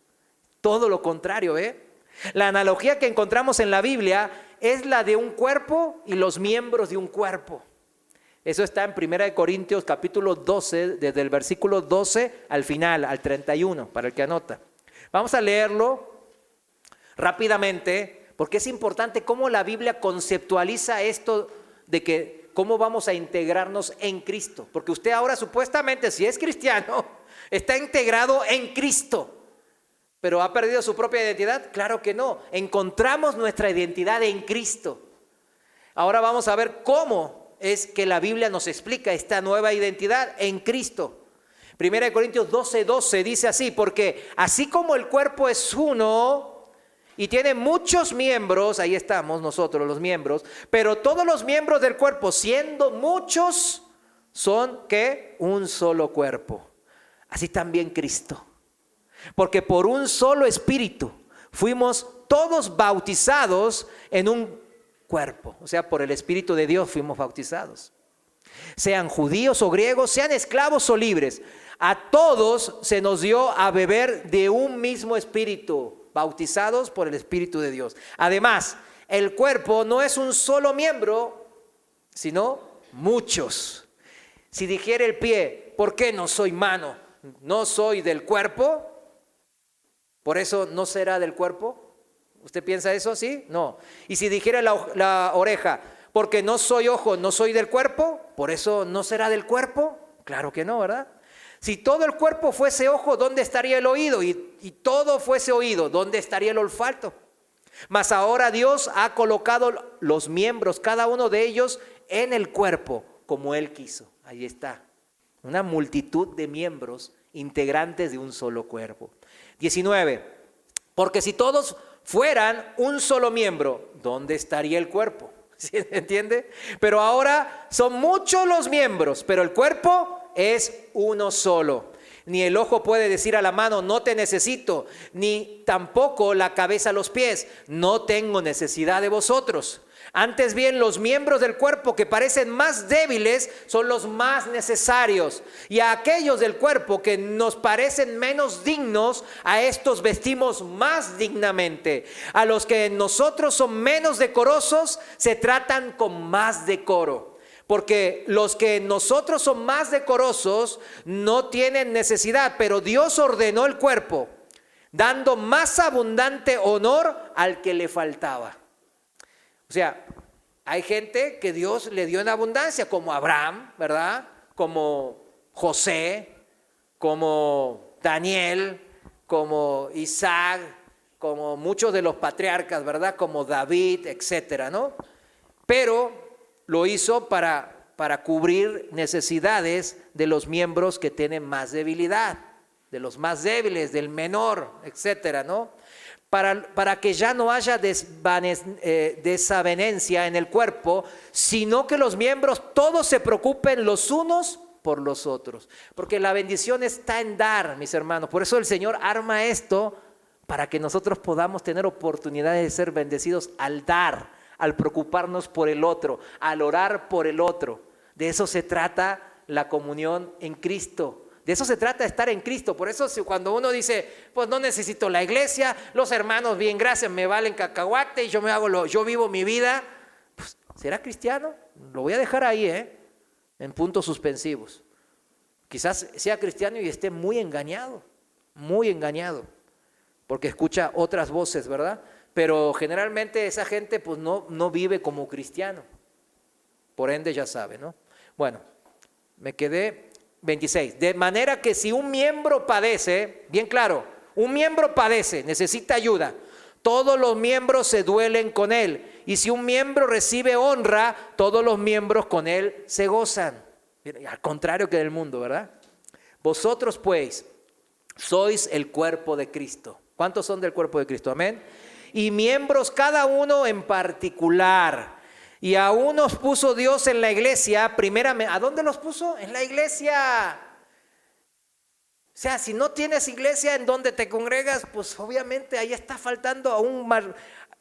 Todo lo contrario, ¿eh? La analogía que encontramos en la Biblia es la de un cuerpo y los miembros de un cuerpo. Eso está en 1 Corintios capítulo 12, desde el versículo 12 al final, al 31, para el que anota. Vamos a leerlo rápidamente, porque es importante cómo la Biblia conceptualiza esto de que cómo vamos a integrarnos en Cristo. Porque usted ahora supuestamente, si es cristiano, está integrado en Cristo. ¿Pero ha perdido su propia identidad? Claro que no. Encontramos nuestra identidad en Cristo. Ahora vamos a ver cómo es que la Biblia nos explica esta nueva identidad en Cristo. 1 Corintios 12:12 dice así, porque así como el cuerpo es uno y tiene muchos miembros, ahí estamos nosotros los miembros, pero todos los miembros del cuerpo, siendo muchos, son ¿qué? Un solo cuerpo. Así también Cristo. Porque por un solo espíritu fuimos todos bautizados en un cuerpo. O sea, por el Espíritu de Dios fuimos bautizados. Sean judíos o griegos, sean esclavos o libres. A todos se nos dio a beber de un mismo espíritu, bautizados por el Espíritu de Dios. Además, el cuerpo no es un solo miembro, sino muchos. Si dijera el pie, ¿por qué no soy mano? ¿No soy del cuerpo? ¿Por eso no será del cuerpo? ¿Usted piensa eso? ¿Sí? No. Y si dijera la oreja, porque no soy ojo, no soy del cuerpo, ¿por eso no será del cuerpo? Claro que no, ¿verdad? Si todo el cuerpo fuese ojo, ¿dónde estaría el oído? Y todo fuese oído, ¿dónde estaría el olfato? Mas ahora Dios ha colocado los miembros, cada uno de ellos, en el cuerpo, como Él quiso. Ahí está. Una multitud de miembros integrantes de un solo cuerpo. 19. Porque si todos fueran un solo miembro, ¿dónde estaría el cuerpo? ¿Sí? ¿Entiende? Pero ahora son muchos los miembros, pero el cuerpo es uno solo. Ni el ojo puede decir a la mano, no te necesito, ni tampoco la cabeza a los pies, no tengo necesidad de vosotros. Antes bien, los miembros del cuerpo que parecen más débiles son los más necesarios. Y a aquellos del cuerpo que nos parecen menos dignos, a estos vestimos más dignamente. A los que en nosotros son menos decorosos, se tratan con más decoro. Porque los que en nosotros son más decorosos no tienen necesidad, pero Dios ordenó el cuerpo, dando más abundante honor al que le faltaba. O sea, hay gente que Dios le dio en abundancia, como Abraham, ¿verdad? Como José, como Daniel, como Isaac, como muchos de los patriarcas, ¿verdad? Como David, etcétera, ¿no? Pero lo hizo para cubrir necesidades de los miembros que tienen más debilidad, de los más débiles, del menor, etcétera, ¿no? Para que ya no haya desavenencia en el cuerpo, sino que los miembros todos se preocupen los unos por los otros. Porque la bendición está en dar, mis hermanos. Por eso el Señor arma esto para que nosotros podamos tener oportunidades de ser bendecidos al dar, al preocuparnos por el otro, al orar por el otro. De eso se trata la comunión en Cristo. De eso se trata, de estar en Cristo. Por eso cuando uno dice, pues no necesito la iglesia, los hermanos bien, gracias, me valen cacahuate y yo vivo mi vida, pues, ¿será cristiano? Lo voy a dejar ahí, en puntos suspensivos. Quizás sea cristiano y esté muy engañado, porque escucha otras voces, ¿verdad? Pero generalmente esa gente pues no vive como cristiano. Por ende ya sabe, ¿no? Bueno, me quedé 26. De manera que si un miembro padece, bien claro, un miembro padece, necesita ayuda, todos los miembros se duelen con él. Y si un miembro recibe honra, todos los miembros con él se gozan. Al contrario que del mundo, ¿verdad? Vosotros pues sois el cuerpo de Cristo. ¿Cuántos son del cuerpo de Cristo? Amén. Y miembros cada uno en particular. Y a unos puso Dios en la iglesia, primeramente. ¿A dónde los puso? En la iglesia. O sea, si no tienes iglesia en donde te congregas, pues obviamente ahí está faltando aún más.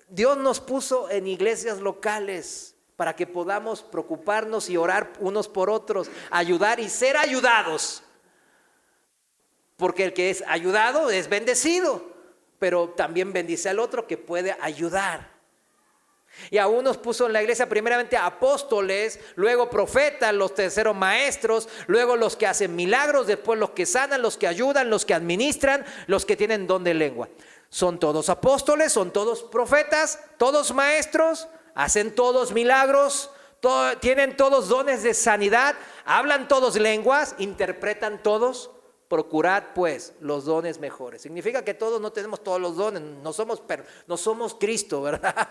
Dios nos puso en iglesias locales para que podamos preocuparnos y orar unos por otros, ayudar y ser ayudados. Porque el que es ayudado es bendecido, pero también bendice al otro que puede ayudar. Y a unos puso en la iglesia primeramente apóstoles, luego profetas, los terceros maestros, luego los que hacen milagros, después los que sanan, los que ayudan, los que administran, los que tienen don de lengua. Son todos apóstoles, son todos profetas, todos maestros, hacen todos milagros, tienen todos dones de sanidad, hablan todos lenguas, interpretan todos. Procurad pues los dones mejores. Significa que todos no tenemos todos los dones, no somos Cristo, ¿verdad?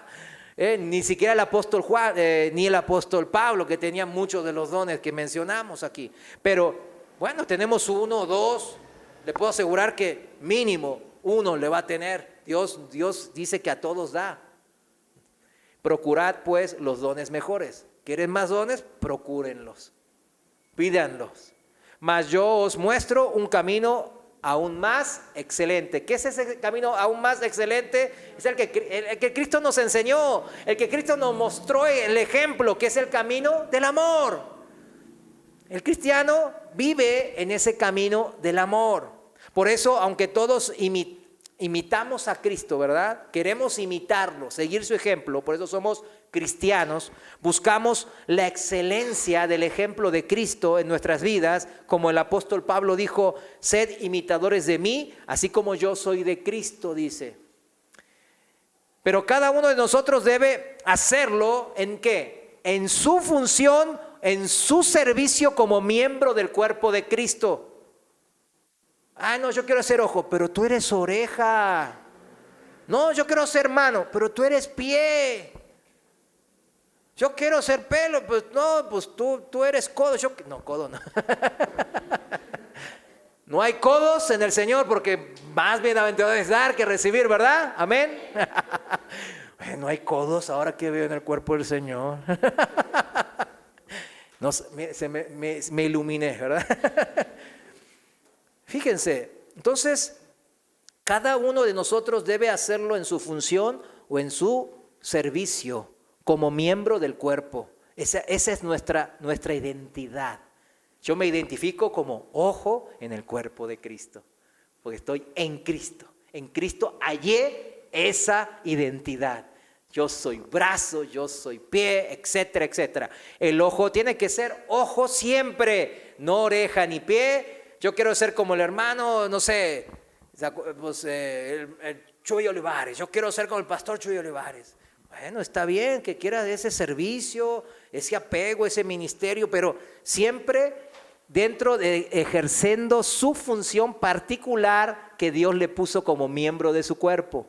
Ni siquiera el apóstol Juan, ni el apóstol Pablo, que tenía muchos de los dones que mencionamos aquí. Pero bueno, tenemos uno o dos, le puedo asegurar que mínimo uno le va a tener. Dios dice que a todos da. Procurad pues los dones mejores. ¿Quieren más dones? Procúrenlos, pídanlos. Mas yo os muestro un camino aún más excelente. ¿Qué es ese camino aún más excelente? Es el que Cristo nos enseñó, el que Cristo nos mostró el ejemplo, que es el camino del amor. El cristiano vive en ese camino del amor. Por eso, aunque todos imitamos a Cristo, ¿verdad? Queremos imitarlo, seguir su ejemplo, por eso somos cristianos, buscamos la excelencia del ejemplo de Cristo en nuestras vidas, como el apóstol Pablo dijo, sed imitadores de mí, así como yo soy de Cristo, dice. Pero cada uno de nosotros debe hacerlo ¿en qué? En su función, en su servicio como miembro del cuerpo de Cristo. Ah, no, yo quiero ser ojo, pero tú eres oreja. No, yo quiero ser mano, pero tú eres pie. Yo quiero ser pelo, pues no, pues tú eres codo. No, codo no. No hay codos en el Señor porque más bienaventurado es dar que recibir, ¿verdad? Amén. No hay codos ahora que veo en el cuerpo del Señor. No, me iluminé, ¿verdad? Fíjense, entonces, cada uno de nosotros debe hacerlo en su función o en su servicio como miembro del cuerpo. Esa es nuestra identidad. Yo me identifico como ojo en el cuerpo de Cristo, porque estoy en Cristo. En Cristo hallé esa identidad. Yo soy brazo, yo soy pie, etcétera, etcétera. El ojo tiene que ser ojo siempre, no oreja ni pie. Yo quiero ser como el hermano, no sé, pues, el Chuy Olivares. Yo quiero ser como el pastor Chuy Olivares. Bueno, está bien que quiera ese servicio, ese apego, ese ministerio, pero siempre dentro de ejerciendo su función particular que Dios le puso como miembro de su cuerpo.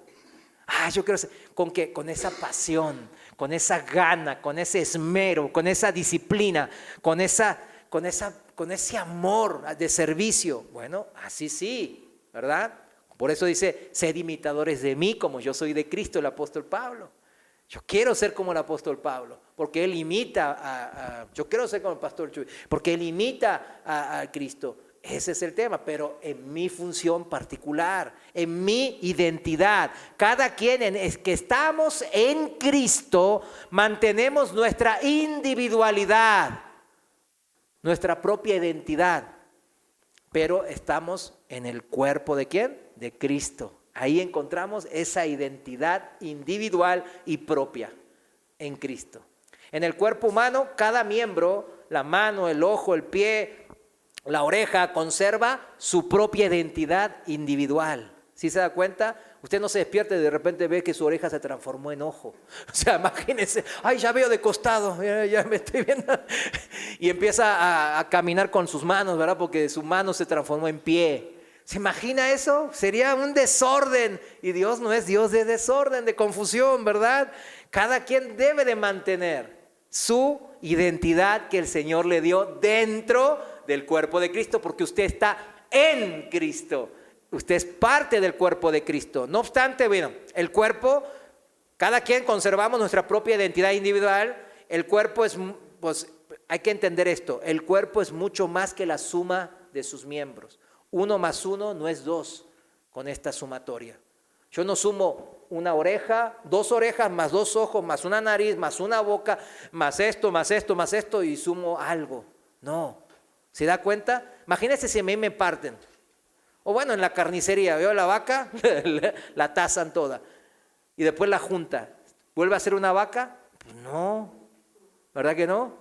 Yo quiero ser, ¿con qué? Con esa pasión, con esa gana, con ese esmero, con esa disciplina, con ese amor de servicio. Bueno, así sí, ¿verdad? Por eso dice, sed imitadores de mí como yo soy de Cristo, el apóstol Pablo. Yo quiero ser como el apóstol Pablo, porque él imita yo quiero ser como el pastor Chuy, porque él imita a Cristo. Ese es el tema, pero en mi función particular, en mi identidad. Cada quien que estamos en Cristo, mantenemos nuestra individualidad, nuestra propia identidad, pero estamos en el cuerpo ¿de quién? De Cristo. Ahí encontramos esa identidad individual y propia en Cristo. En el cuerpo humano, cada miembro, la mano, el ojo, el pie, la oreja, conserva su propia identidad individual. ¿Sí se da cuenta? Usted no se despierta y de repente ve que su oreja se transformó en ojo. O sea, imagínense, ya veo de costado, ya me estoy viendo. Y empieza a caminar con sus manos, ¿verdad? Porque su mano se transformó en pie. ¿Se imagina eso? Sería un desorden. Y Dios no es Dios de desorden, de confusión, ¿verdad? Cada quien debe de mantener su identidad que el Señor le dio dentro del cuerpo de Cristo, porque usted está en Cristo. Usted es parte del cuerpo de Cristo. No obstante, bueno, el cuerpo, cada quien conservamos nuestra propia identidad individual. El cuerpo es, pues hay que entender esto, el cuerpo es mucho más que la suma de sus miembros. 1 más 1 no es 2 con esta sumatoria. Yo no sumo una oreja, 2 orejas, más 2 ojos, más una nariz, más una boca, más esto, más esto, más esto y sumo algo. No. ¿Se da cuenta? Imagínense si a mí me parten. O bueno, en la carnicería, veo la vaca, la tasan toda. Y después la junta. ¿Vuelve a ser una vaca? Pues no. ¿Verdad que no?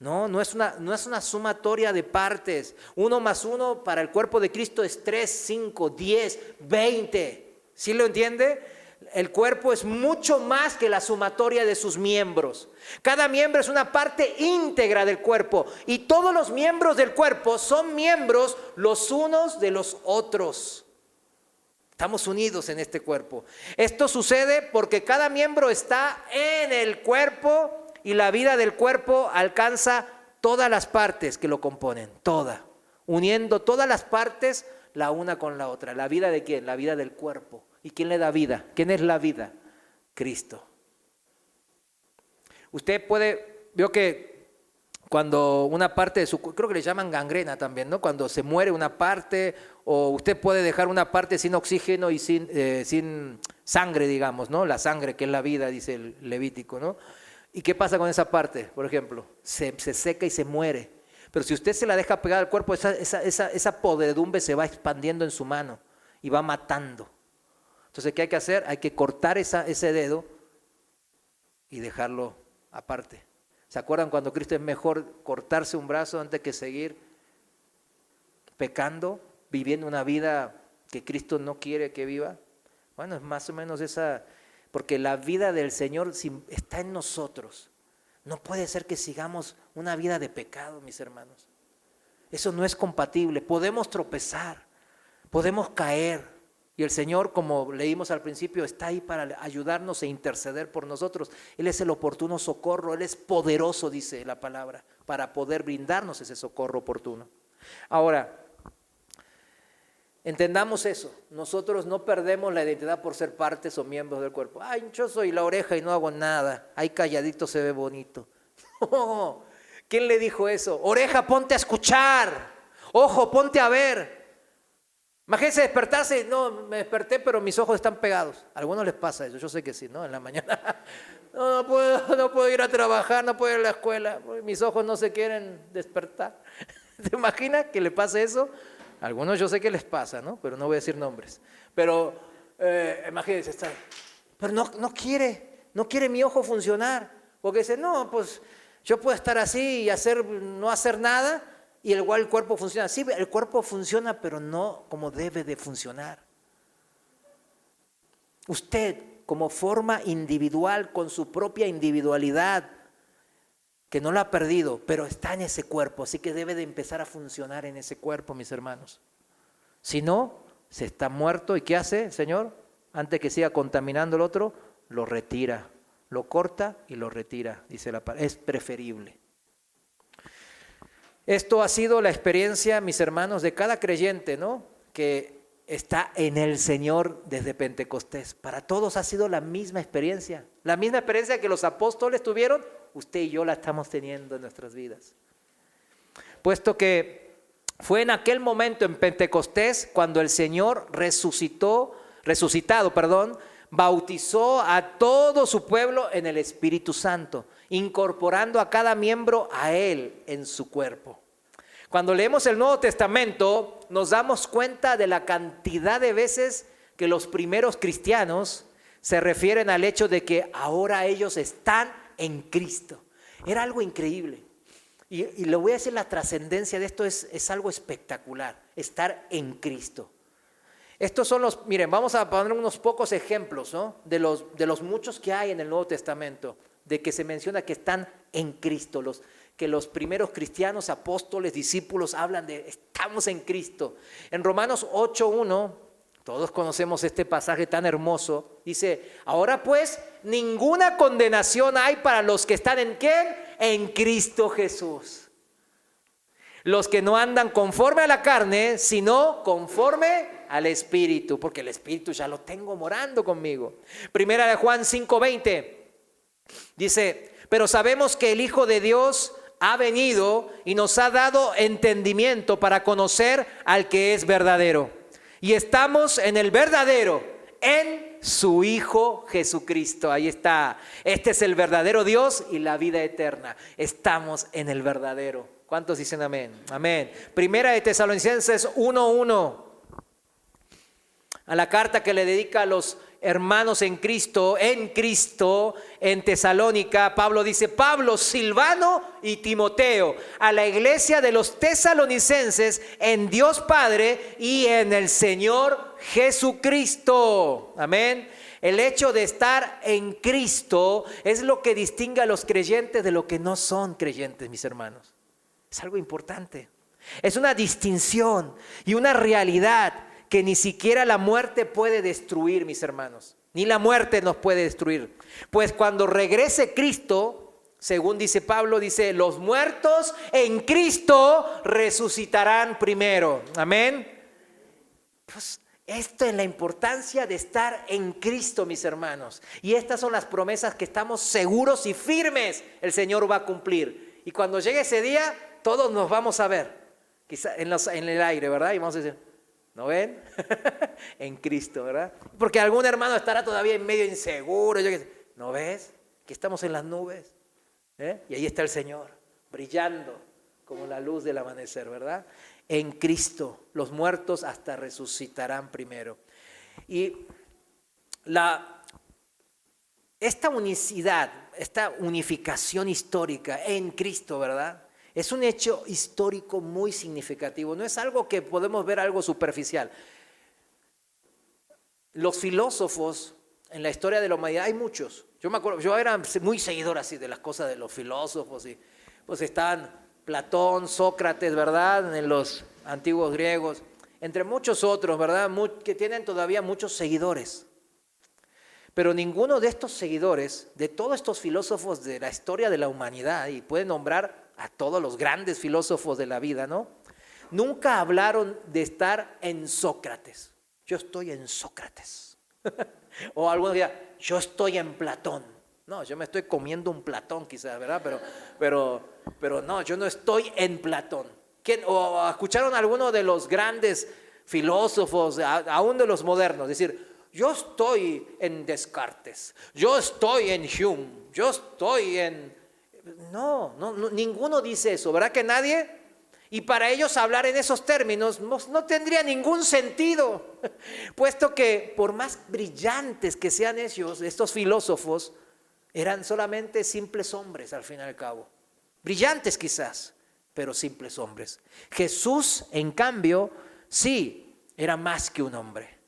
No es una sumatoria de partes. 1 más 1 para el cuerpo de Cristo es 3, 5, 10, 20. ¿Sí lo entiende? El cuerpo es mucho más que la sumatoria de sus miembros. Cada miembro es una parte íntegra del cuerpo y todos los miembros del cuerpo son miembros los unos de los otros. Estamos unidos en este cuerpo. Esto sucede porque cada miembro está en el cuerpo y la vida del cuerpo alcanza todas las partes que lo componen, uniendo todas las partes la una con la otra. ¿La vida de quién? La vida del cuerpo. ¿Y quién le da vida? ¿Quién es la vida? Cristo. Usted veo que cuando una parte de su cuerpo, creo que le llaman gangrena también, ¿no? Cuando se muere una parte, o usted puede dejar una parte sin oxígeno y sin sangre, digamos, ¿no? La sangre que es la vida, dice el Levítico, ¿no? ¿Y qué pasa con esa parte, por ejemplo? Se seca y se muere. Pero si usted se la deja pegada al cuerpo, esa podredumbre se va expandiendo en su mano y va matando. Entonces, ¿qué hay que hacer? Hay que cortar ese dedo y dejarlo aparte. ¿Se acuerdan cuando Cristo es mejor cortarse un brazo antes que seguir pecando, viviendo una vida que Cristo no quiere que viva? Bueno, es más o menos esa, porque la vida del Señor está en nosotros. No puede ser que sigamos una vida de pecado, mis hermanos. Eso no es compatible. Podemos tropezar, podemos caer. Y el Señor, como leímos al principio, está ahí para ayudarnos e interceder por nosotros. Él es el oportuno socorro, Él es poderoso, dice la palabra, para poder brindarnos ese socorro oportuno. Ahora, entendamos eso. Nosotros no perdemos la identidad por ser partes o miembros del cuerpo. Ay, yo soy la oreja y no hago nada. Ahí calladito se ve bonito. No. ¿Quién le dijo eso? Oreja, ponte a escuchar. Ojo, ponte a ver. Imagínense despertarse, no, me desperté pero mis ojos están pegados. A algunos les pasa eso, yo sé que sí, ¿no? En la mañana, no puedo ir a trabajar, no puedo ir a la escuela, mis ojos no se quieren despertar. ¿Te imaginas que le pase eso? A algunos yo sé que les pasa, ¿no? Pero no voy a decir nombres. Pero imagínense, pero no quiere mi ojo funcionar. Porque dice, no, pues yo puedo estar así y no hacer nada. Y igual el cuerpo funciona. Sí, el cuerpo funciona, pero no como debe de funcionar. Usted, como forma individual, con su propia individualidad, que no la ha perdido, pero está en ese cuerpo, así que debe de empezar a funcionar en ese cuerpo, mis hermanos. Si no, se está muerto. ¿Y qué hace el Señor? Antes que siga contaminando el otro, lo retira, lo corta y lo retira, dice la palabra. Es preferible. Esto ha sido la experiencia, mis hermanos, de cada creyente, ¿no? Que está en el Señor desde Pentecostés. Para todos ha sido la misma experiencia que los apóstoles tuvieron, usted y yo la estamos teniendo en nuestras vidas. Puesto que fue en aquel momento en Pentecostés cuando el Señor resucitado, bautizó a todo su pueblo en el Espíritu Santo, incorporando a cada miembro a Él en su cuerpo. Cuando leemos el Nuevo Testamento, nos damos cuenta de la cantidad de veces que los primeros cristianos se refieren al hecho de que ahora ellos están en Cristo. Era algo increíble. Y le voy a decir, la trascendencia de esto es algo espectacular, estar en Cristo. Estos son miren, vamos a poner unos pocos ejemplos, ¿no? de los muchos que hay en el Nuevo Testamento, de que se menciona que están en Cristo, que los primeros cristianos, apóstoles, discípulos hablan de estamos en Cristo. En Romanos 8:1, todos conocemos este pasaje tan hermoso, dice, ahora pues ninguna condenación hay para los que están ¿en quién? En Cristo Jesús. Los que no andan conforme a la carne, sino conforme al Espíritu, porque el Espíritu ya lo tengo morando conmigo. Primera de Juan 5:20 dice, pero sabemos que el Hijo de Dios ha venido y nos ha dado entendimiento para conocer al que es verdadero. Y estamos en el verdadero, en su Hijo Jesucristo. Ahí está. Este es el verdadero Dios y la vida eterna. Estamos en el verdadero. ¿Cuántos dicen amén? Amén. Primera de Tesalonicenses 1:1. A la carta que le dedica a los hermanos en Cristo, en Tesalónica, Pablo dice, Pablo, Silvano y Timoteo, a la iglesia de los tesalonicenses en Dios Padre y en el Señor Jesucristo. Amén. El hecho de estar en Cristo es lo que distingue a los creyentes de los que no son creyentes, mis hermanos. Es algo importante. Es una distinción y una realidad que ni siquiera la muerte puede destruir, mis hermanos. Ni la muerte nos puede destruir. Pues cuando regrese Cristo, según dice Pablo, dice, los muertos en Cristo resucitarán primero. Amén. Pues esto es la importancia de estar en Cristo, mis hermanos. Y estas son las promesas que estamos seguros y firmes el Señor va a cumplir. Y cuando llegue ese día, todos nos vamos a ver. Quizá en el aire, ¿verdad? Y vamos a decir, ¿no ven? En Cristo, ¿verdad? Porque algún hermano estará todavía en medio inseguro. ¿No ves? Que estamos en las nubes. Y ahí está el Señor, brillando como la luz del amanecer, ¿verdad? En Cristo, los muertos hasta resucitarán primero. Y esta unicidad, esta unificación histórica en Cristo, ¿verdad? Es un hecho histórico muy significativo, no es algo que podemos ver algo superficial. Los filósofos en la historia de la humanidad, hay muchos. Yo me acuerdo, yo era muy seguidor así de las cosas de los filósofos, y pues estaban Platón, Sócrates, ¿verdad? En los antiguos griegos, entre muchos otros, ¿verdad? Que tienen todavía muchos seguidores. Pero ninguno de estos seguidores, de todos estos filósofos de la historia de la humanidad, y pueden nombrar a todos los grandes filósofos de la vida, ¿no? Nunca hablaron de estar en Sócrates. Yo estoy en Sócrates. O algunos dirán, yo estoy en Platón. No, yo me estoy comiendo un Platón quizás, ¿verdad? Pero no, yo no estoy en Platón. ¿O escucharon a alguno de los grandes filósofos, aún de los modernos, decir, yo estoy en Descartes, yo estoy en Hume, yo estoy en... No, ninguno dice eso, ¿verdad que nadie? Y para ellos hablar en esos términos no tendría ningún sentido, puesto que por más brillantes que sean ellos, estos filósofos, eran solamente simples hombres al fin y al cabo. Brillantes quizás, pero simples hombres. Jesús, en cambio, sí, era más que un hombre.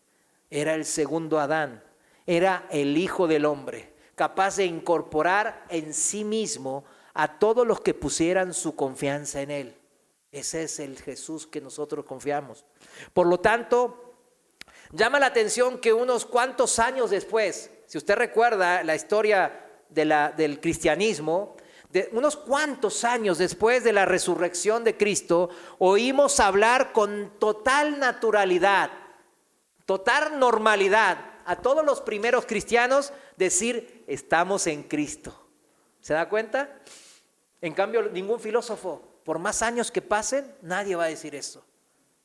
Era el segundo Adán, era el Hijo del Hombre, capaz de incorporar en sí mismo a todos los que pusieran su confianza en Él. Ese es el Jesús que nosotros confiamos. Por lo tanto, llama la atención que unos cuantos años después, si usted recuerda la historia del cristianismo, unos cuantos años después de la resurrección de Cristo, oímos hablar con total naturalidad, total normalidad a todos los primeros cristianos decir, estamos en Cristo. ¿Se da cuenta? En cambio, ningún filósofo, por más años que pasen, nadie va a decir eso.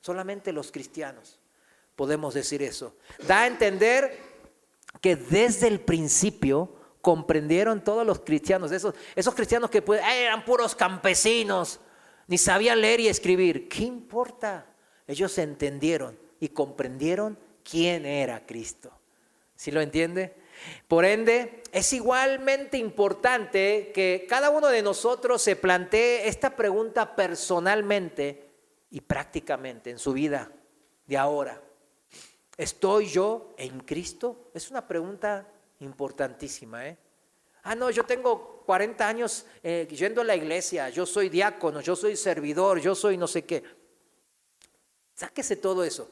Solamente los cristianos podemos decir eso. Da a entender que desde el principio comprendieron todos los cristianos, esos cristianos que eran puros campesinos, ni sabían leer y escribir. ¿Qué importa? Ellos entendieron y comprendieron quién era Cristo. ¿Sí lo entiende? Por ende, es igualmente importante que cada uno de nosotros se plantee esta pregunta personalmente y prácticamente en su vida de ahora. ¿Estoy yo en Cristo? Es una pregunta importantísima, ¿eh? No, yo tengo 40 años yendo a la iglesia, yo soy diácono, yo soy servidor, yo soy no sé qué. Sáquese todo eso.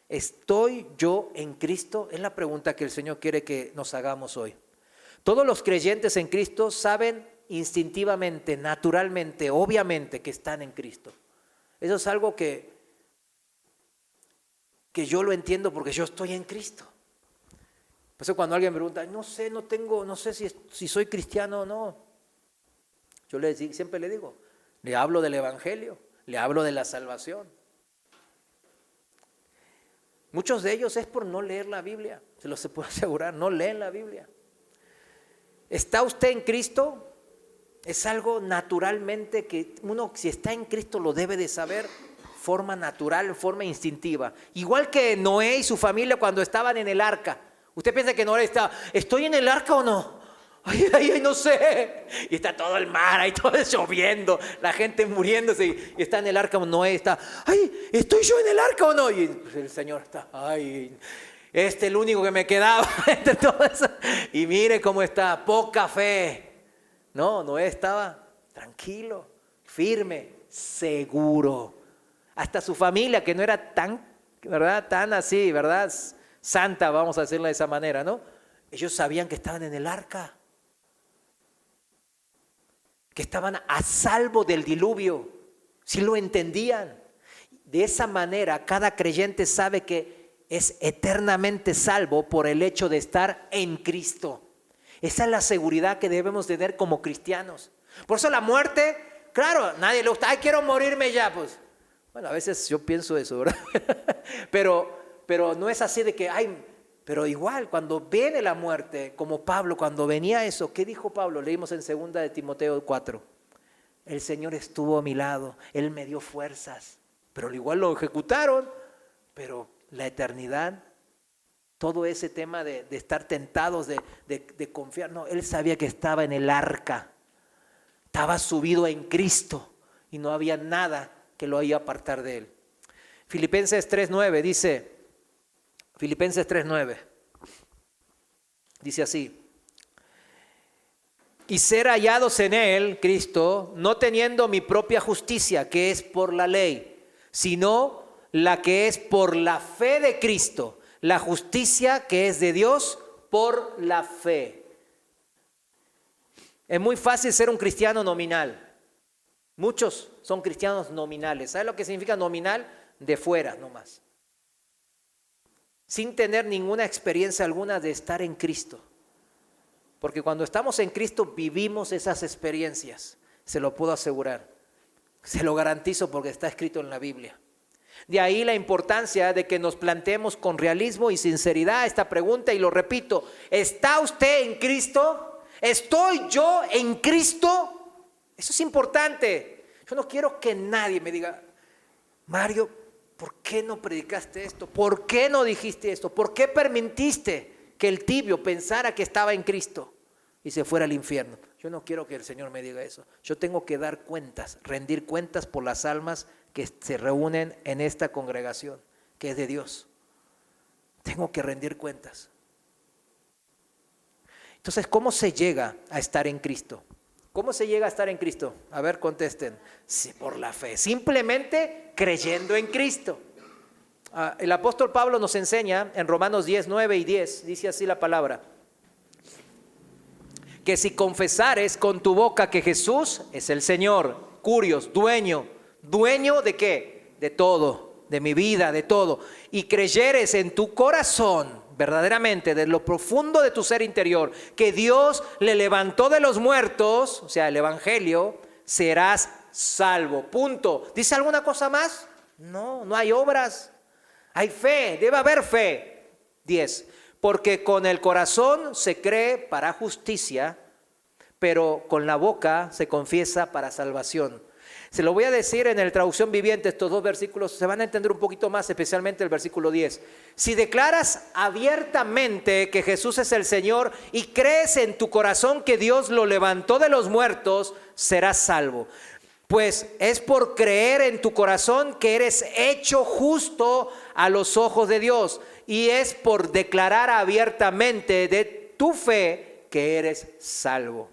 ¿Estoy yo en Cristo? Es la pregunta que el Señor quiere que nos hagamos hoy. Todos los creyentes en Cristo saben instintivamente, naturalmente, obviamente que están en Cristo. Eso es algo que yo lo entiendo porque yo estoy en Cristo. Por eso cuando alguien me pregunta, no sé si soy cristiano o no. Yo siempre le digo, le hablo del Evangelio, le hablo de la salvación. Muchos de ellos es por no leer la Biblia, se los puedo asegurar, no leen la Biblia. ¿Está usted en Cristo? Es algo naturalmente que uno, si está en Cristo, lo debe de saber, forma natural, forma instintiva. Igual que Noé y su familia cuando estaban en el arca. ¿Usted piensa que Noé estaba, ¿estoy en el arca o no? Ay, no sé. Y está todo el mar, ahí todo lloviendo, la gente muriéndose, y está en el arca. Noé está, ¿estoy yo en el arca o no? Y pues el Señor está, este es el único que me quedaba entre todo eso. Y mire cómo está, poca fe. No, Noé estaba tranquilo, firme, seguro. Hasta su familia, que no era tan, ¿verdad? Tan así, ¿verdad? Santa, vamos a decirlo de esa manera, ¿no? Ellos sabían que estaban en el arca, que estaban a salvo del diluvio, si lo entendían. De esa manera, cada creyente sabe que es eternamente salvo por el hecho de estar en Cristo. Esa es la seguridad que debemos tener como cristianos. Por eso la muerte, claro, a nadie le gusta, quiero morirme ya, pues. Bueno, a veces yo pienso eso, ¿verdad? pero no es así de que, pero igual, cuando viene la muerte, como Pablo, cuando venía eso, ¿qué dijo Pablo? Leímos en 2 de Timoteo 4. El Señor estuvo a mi lado, Él me dio fuerzas, pero igual lo ejecutaron, pero la eternidad todo ese tema de estar tentados, de confiar. No, él sabía que estaba en el arca, estaba subido en Cristo y no había nada que lo iba a apartar de él. Filipenses 3:9 dice, Filipenses 3:9, dice así: y ser hallados en él, Cristo, no teniendo mi propia justicia, que es por la ley, sino la que es por la fe de Cristo, la justicia que es de Dios por la fe. Es muy fácil ser un cristiano nominal. Muchos son cristianos nominales. ¿Sabe lo que significa nominal? De fuera nomás, sin tener ninguna experiencia alguna de estar en Cristo. Porque cuando estamos en Cristo vivimos esas experiencias, se lo puedo asegurar, se lo garantizo porque está escrito en la Biblia. De ahí la importancia de que nos planteemos con realismo y sinceridad esta pregunta, y lo repito: ¿está usted en Cristo? ¿Estoy yo en Cristo? Eso es importante. Yo no quiero que nadie me diga: Mario, ¿por qué no predicaste esto? ¿Por qué no dijiste esto? ¿Por qué permitiste que el tibio pensara que estaba en Cristo y se fuera al infierno? Yo no quiero que el Señor me diga eso. Yo tengo que dar cuentas, rendir cuentas por las almas que se reúnen en esta congregación, que es de Dios. Tengo que rendir cuentas. Entonces, ¿cómo se llega a estar en Cristo? ¿Cómo se llega a estar en Cristo? A ver, contesten. Sí, por la fe, simplemente creyendo en Cristo. El apóstol Pablo nos enseña en Romanos 10, 9 y 10, dice así la palabra: que si confesares con tu boca que Jesús es el Señor, curios, dueño ¿de qué? De todo, de mi vida, de todo, y creyeres en tu corazón, verdaderamente, de lo profundo de tu ser interior, que Dios le levantó de los muertos, o sea, el evangelio, serás salvo. Punto. ¿Dice alguna cosa más? No, no hay obras. Hay fe, debe haber fe. 10. Porque con el corazón se cree para justicia, pero con la boca se confiesa para salvación. Se lo voy a decir en la traducción viviente, estos dos versículos se van a entender un poquito más, especialmente el versículo 10. Si declaras abiertamente que Jesús es el Señor y crees en tu corazón que Dios lo levantó de los muertos, serás salvo. Pues es por creer en tu corazón que eres hecho justo a los ojos de Dios, y es por declarar abiertamente de tu fe que eres salvo.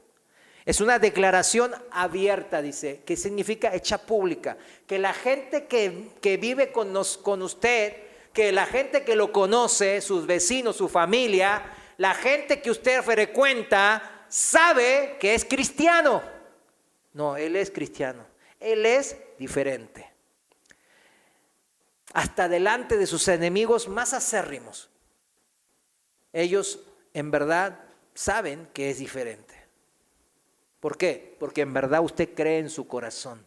Es una declaración abierta, dice, que significa hecha pública. Que la gente que vive con usted, que la gente que lo conoce, sus vecinos, su familia, la gente que usted frecuenta, sabe que es cristiano. No, él es cristiano. Él es diferente. Hasta delante de sus enemigos más acérrimos, ellos en verdad saben que es diferente. ¿Por qué? Porque en verdad usted cree en su corazón.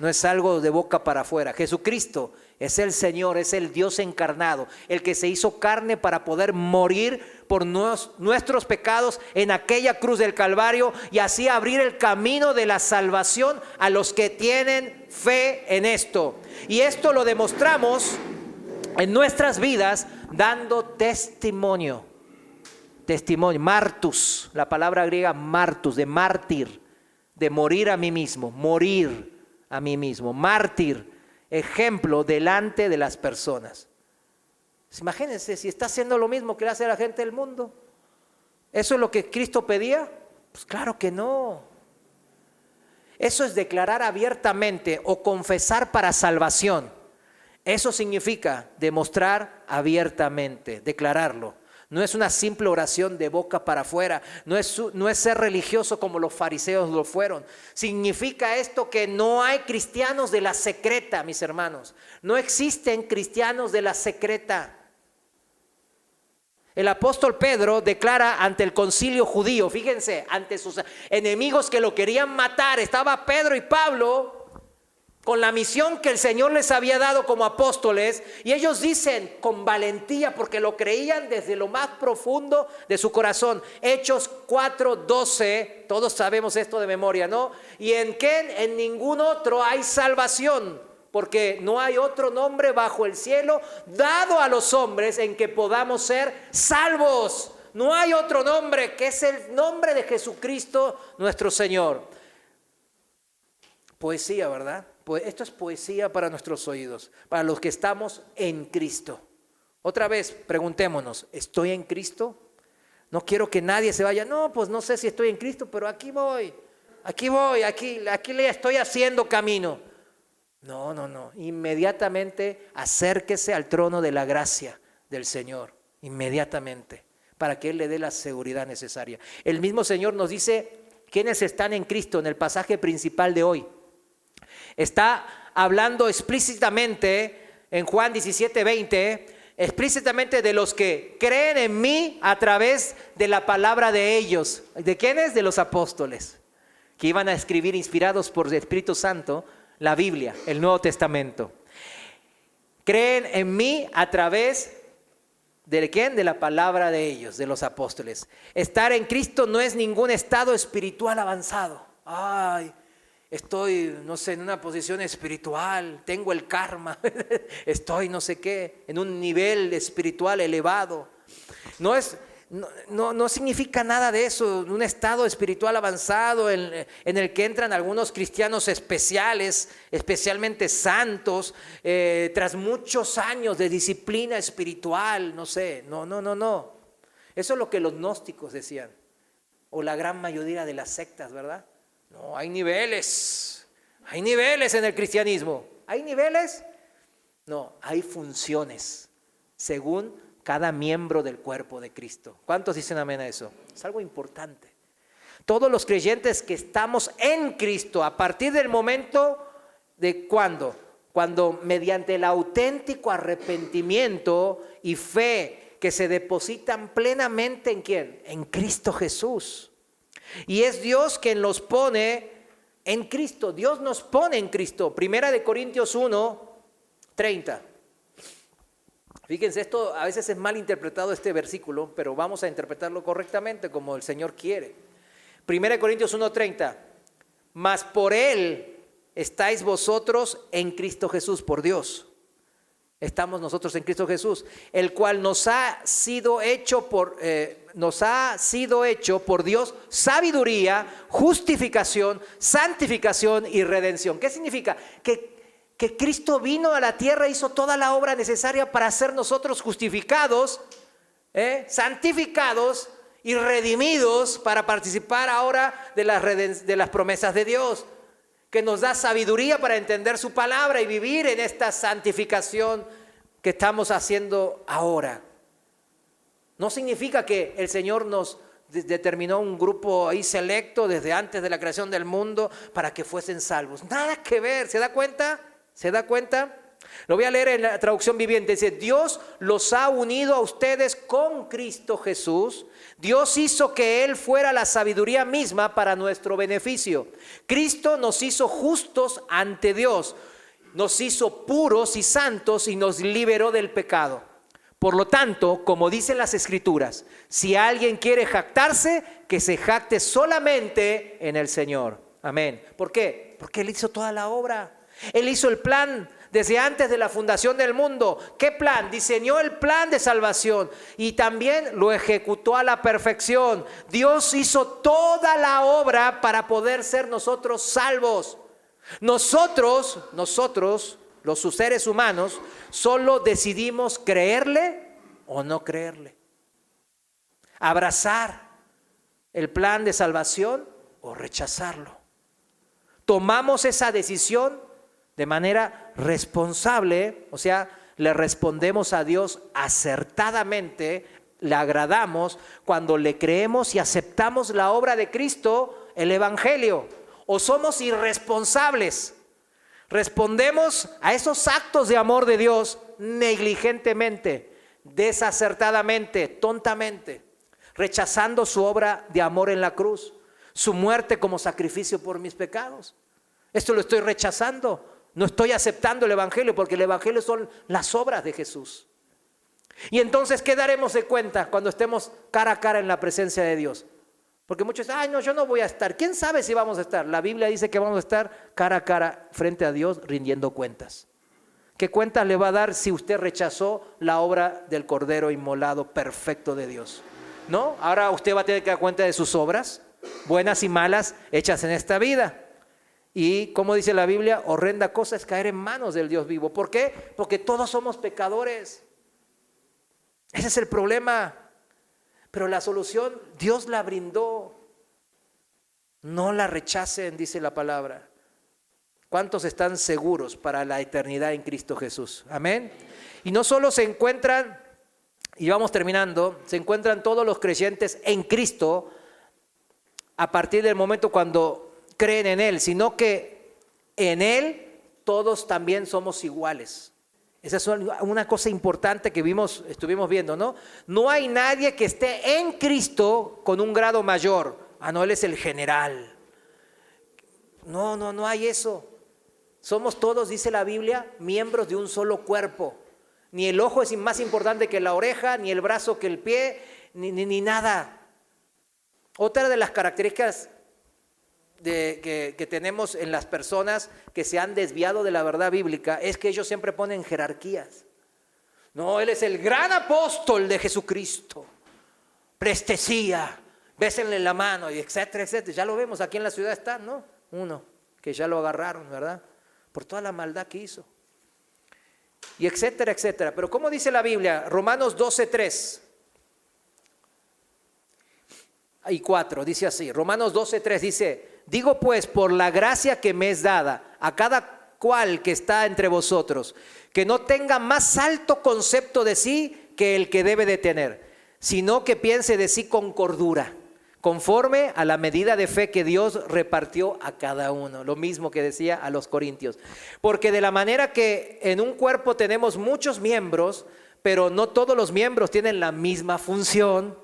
No es algo de boca para afuera. Jesucristo es el Señor, es el Dios encarnado, el que se hizo carne para poder morir por nuestros pecados en aquella cruz del Calvario, y así abrir el camino de la salvación a los que tienen fe en esto. Y esto lo demostramos en nuestras vidas dando testimonio. Testimonio, martus, la palabra griega martus, de mártir, de morir a mí mismo, mártir, ejemplo delante de las personas. Imagínense si está haciendo lo mismo que le hace a la gente del mundo. ¿Eso es lo que Cristo pedía? Pues claro que no. Eso es declarar abiertamente o confesar para salvación. Eso significa demostrar abiertamente, declararlo. No es una simple oración de boca para afuera, no es ser religioso como los fariseos lo fueron. Significa esto que no hay cristianos de la secreta, mis hermanos. No existen cristianos de la secreta. El apóstol Pedro declara ante el concilio judío, fíjense, ante sus enemigos que lo querían matar, estaba Pedro y Pablo con la misión que el Señor les había dado como apóstoles, y ellos dicen con valentía, porque lo creían desde lo más profundo de su corazón, Hechos 4:12, todos sabemos esto de memoria, ¿no? Y en ningún otro hay salvación, porque no hay otro nombre bajo el cielo dado a los hombres en que podamos ser salvos. No hay otro nombre, que es el nombre de Jesucristo nuestro Señor. Poesía, ¿verdad? Pues esto es poesía para nuestros oídos, para los que estamos en Cristo. Otra vez, preguntémonos, ¿estoy en Cristo? No quiero que nadie se vaya, no, pues no sé si estoy en Cristo, pero aquí le estoy haciendo camino. No, inmediatamente acérquese al trono de la gracia del Señor, inmediatamente, para que Él le dé la seguridad necesaria. El mismo Señor nos dice quiénes están en Cristo en el pasaje principal de hoy. Está hablando explícitamente en Juan 17:20, explícitamente de los que creen en mí a través de la palabra de ellos. ¿De quiénes? De los apóstoles, que iban a escribir, inspirados por el Espíritu Santo, la Biblia, el Nuevo Testamento. Creen en mí a través ¿de quién? De la palabra de ellos, de los apóstoles. Estar en Cristo no es ningún estado espiritual avanzado. Ay, estoy, no sé, en una posición espiritual, tengo el karma, estoy no sé qué, en un nivel espiritual elevado. No significa nada de eso, un estado espiritual avanzado en el que entran algunos cristianos especiales, especialmente santos, tras muchos años de disciplina espiritual, no sé, no. Eso es lo que los gnósticos decían, o la gran mayoría de las sectas, ¿verdad? No, hay niveles en el cristianismo. ¿Hay niveles? No, hay funciones, según cada miembro del cuerpo de Cristo. ¿Cuántos dicen amén a eso? Es algo importante. Todos los creyentes que estamos en Cristo, a partir del momento de ¿cuándo? Cuando mediante el auténtico arrepentimiento y fe que se depositan plenamente ¿en quién? En Cristo Jesús. Y es Dios quien los pone en Cristo. Dios nos pone en Cristo. 1 Corintios 1:30. Fíjense, esto a veces es mal interpretado este versículo, pero vamos a interpretarlo correctamente como el Señor quiere. 1 Corintios 1:30. Mas por Él estáis vosotros en Cristo Jesús, por Dios. Estamos nosotros en Cristo Jesús, el cual nos ha sido hecho por Dios sabiduría, justificación, santificación y redención. ¿Qué significa? Que Cristo vino a la tierra, hizo toda la obra necesaria para ser nosotros justificados, santificados y redimidos para participar ahora de las promesas de Dios, que nos da sabiduría para entender su palabra y vivir en esta santificación que estamos haciendo ahora. No significa que el Señor nos determinó un grupo ahí selecto desde antes de la creación del mundo para que fuesen salvos. Nada que ver, ¿se da cuenta? ¿Se da cuenta? Lo voy a leer en la traducción viviente. Dice, Dios los ha unido a ustedes con Cristo Jesús. Dios hizo que Él fuera la sabiduría misma para nuestro beneficio. Cristo nos hizo justos ante Dios. Nos hizo puros y santos y nos liberó del pecado. Por lo tanto, como dicen las Escrituras, si alguien quiere jactarse, que se jacte solamente en el Señor. Amén. ¿Por qué? Porque Él hizo toda la obra. Él hizo el plan desde antes de la fundación del mundo. ¿Qué plan? Diseñó el plan de salvación y también lo ejecutó a la perfección. Dios hizo toda la obra para poder ser nosotros salvos. Nosotros, los seres humanos, solo decidimos creerle o no creerle. Abrazar el plan de salvación o rechazarlo. Tomamos esa decisión de manera responsable, o sea, le respondemos a Dios acertadamente, le agradamos cuando le creemos y aceptamos la obra de Cristo, el Evangelio, o somos irresponsables, respondemos a esos actos de amor de Dios negligentemente, desacertadamente, tontamente, rechazando su obra de amor en la cruz, su muerte como sacrificio por mis pecados. Esto lo estoy rechazando. No estoy aceptando el Evangelio porque el Evangelio son las obras de Jesús. Y entonces, ¿qué daremos de cuenta cuando estemos cara a cara en la presencia de Dios? Porque muchos dicen, ay no, yo no voy a estar. ¿Quién sabe si vamos a estar? La Biblia dice que vamos a estar cara a cara frente a Dios rindiendo cuentas. ¿Qué cuentas le va a dar si usted rechazó la obra del Cordero inmolado perfecto de Dios? ¿No? Ahora usted va a tener que dar cuenta de sus obras, buenas y malas, hechas en esta vida. Y como dice la Biblia, horrenda cosa es caer en manos del Dios vivo. ¿Por qué? Porque todos somos pecadores. Ese es el problema. Pero la solución Dios la brindó. No la rechacen, dice la palabra. ¿Cuántos están seguros para la eternidad en Cristo Jesús? Amén. Y no solo se encuentran, y vamos terminando, se encuentran todos los creyentes en Cristo a partir del momento cuando creen en Él, sino que en Él todos también somos iguales. Esa es una cosa importante que estuvimos viendo, ¿no? No hay nadie que esté en Cristo con un grado mayor. Ah, no, Él es el general. No hay eso. Somos todos, dice la Biblia, miembros de un solo cuerpo. Ni el ojo es más importante que la oreja, ni el brazo que el pie, ni nada. Otra de las características que tenemos en las personas que se han desviado de la verdad bíblica es que ellos siempre ponen jerarquías. No, él es el gran apóstol de Jesucristo. Prestesía, bésenle la mano, y etcétera, etcétera. Ya lo vemos, aquí en la ciudad está, ¿no? Uno que ya lo agarraron, ¿verdad? Por toda la maldad que hizo. Y etcétera, etcétera. Pero ¿cómo dice la Biblia? Romanos 12:3 y 4, dice así. Romanos 12:3 dice: digo pues, por la gracia que me es dada a cada cual que está entre vosotros, que no tenga más alto concepto de sí que el que debe de tener, sino que piense de sí con cordura, conforme a la medida de fe que Dios repartió a cada uno. Lo mismo que decía a los corintios. Porque de la manera que en un cuerpo tenemos muchos miembros, pero no todos los miembros tienen la misma función,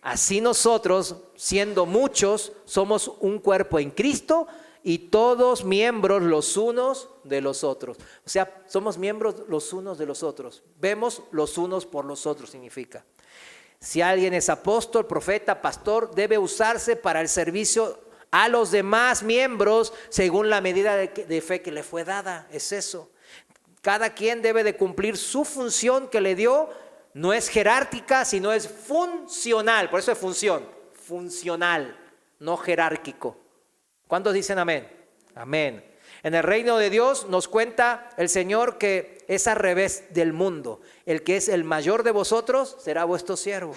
así nosotros, siendo muchos, somos un cuerpo en Cristo y todos miembros los unos de los otros. O sea, somos miembros los unos de los otros. Vemos los unos por los otros, significa. Si alguien es apóstol, profeta, pastor, debe usarse para el servicio a los demás miembros según la medida de fe que le fue dada. Es eso. Cada quien debe de cumplir su función que le dio. No es jerárquica, sino es funcional. Por eso es función. Funcional, no jerárquico. ¿Cuántos dicen amén? Amén. En el reino de Dios nos cuenta el Señor que es al revés del mundo. El que es el mayor de vosotros será vuestro siervo.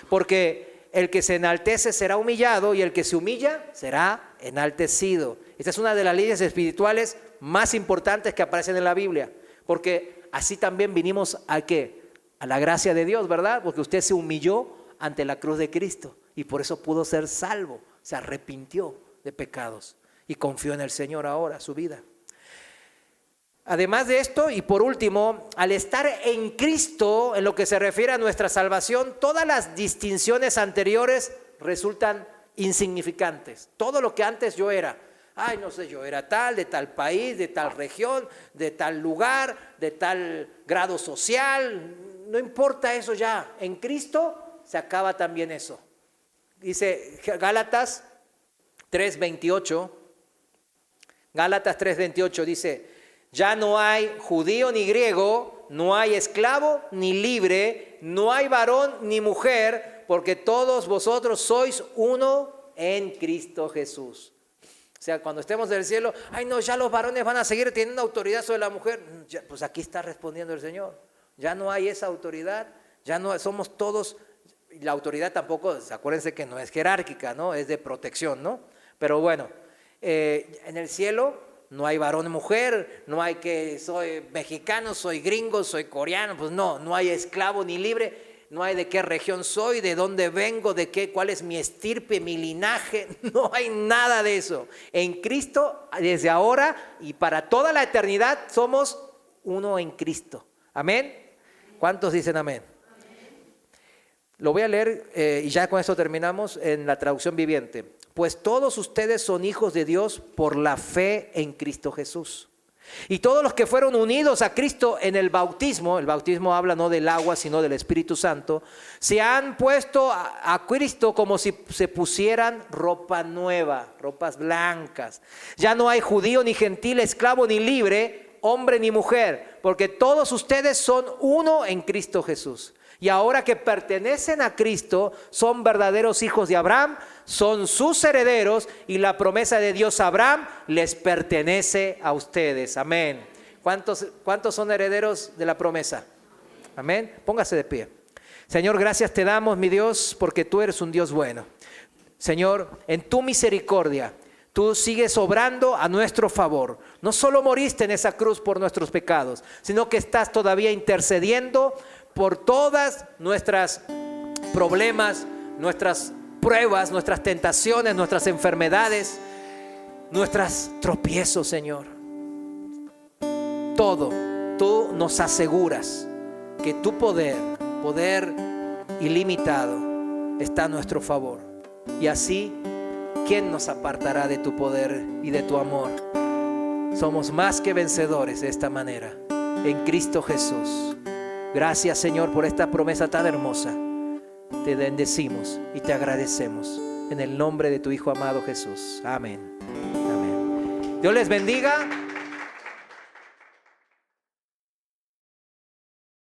Porque el que se enaltece será humillado y el que se humilla será enaltecido. Esta es una de las leyes espirituales más importantes que aparecen en la Biblia. Porque así también vinimos a ¿qué? A la gracia de Dios, ¿verdad? Porque usted se humilló ante la cruz de Cristo y por eso pudo ser salvo. Se arrepintió de pecados y confió en el Señor ahora, su vida. Además de esto, y por último, al estar en Cristo, en lo que se refiere a nuestra salvación, todas las distinciones anteriores resultan insignificantes. Todo lo que antes yo era, ay, no sé, yo era tal, de tal país, de tal región, de tal lugar, de tal grado social, no importa eso ya. En Cristo se acaba también eso. Dice Gálatas 3:28. Gálatas 3:28 dice: ya no hay judío ni griego, no hay esclavo ni libre, no hay varón ni mujer, porque todos vosotros sois uno en Cristo Jesús. O sea, cuando estemos en el cielo, ay no, ya los varones van a seguir teniendo autoridad sobre la mujer. Ya, pues aquí está respondiendo el Señor. Ya no hay esa autoridad, ya no somos todos. La autoridad tampoco, acuérdense que no es jerárquica, ¿no? Es de protección, ¿no? Pero bueno, en el cielo no hay varón y mujer, no hay que soy mexicano, soy gringo, soy coreano, pues no hay esclavo ni libre, no hay de qué región soy, de dónde vengo, cuál es mi estirpe, mi linaje, no hay nada de eso. En Cristo, desde ahora y para toda la eternidad, somos uno en Cristo. ¿Amén? ¿Cuántos dicen amén? Lo voy a leer y ya con esto terminamos en la traducción viviente. Pues todos ustedes son hijos de Dios por la fe en Cristo Jesús. Y todos los que fueron unidos a Cristo en el bautismo habla no del agua sino del Espíritu Santo, se han puesto a Cristo como si se pusieran ropa nueva, ropas blancas. Ya no hay judío ni gentil, esclavo ni libre, hombre ni mujer, porque todos ustedes son uno en Cristo Jesús. Y ahora que pertenecen a Cristo, son verdaderos hijos de Abraham, son sus herederos y la promesa de Dios a Abraham les pertenece a ustedes. Amén. ¿Cuántos son herederos de la promesa? Amén. Póngase de pie. Señor, gracias te damos, mi Dios, porque tú eres un Dios bueno. Señor, en tu misericordia, tú sigues obrando a nuestro favor. No solo moriste en esa cruz por nuestros pecados, sino que estás todavía intercediendo por todas nuestras problemas, nuestras pruebas, nuestras tentaciones, nuestras enfermedades, nuestros tropiezos, Señor. Todo, tú nos aseguras que tu poder ilimitado, está a nuestro favor. Y así, ¿quién nos apartará de tu poder y de tu amor? Somos más que vencedores de esta manera, en Cristo Jesús. Gracias, Señor, por esta promesa tan hermosa. Te bendecimos y te agradecemos en el nombre de tu Hijo amado Jesús. Amén. Amén. Dios les bendiga.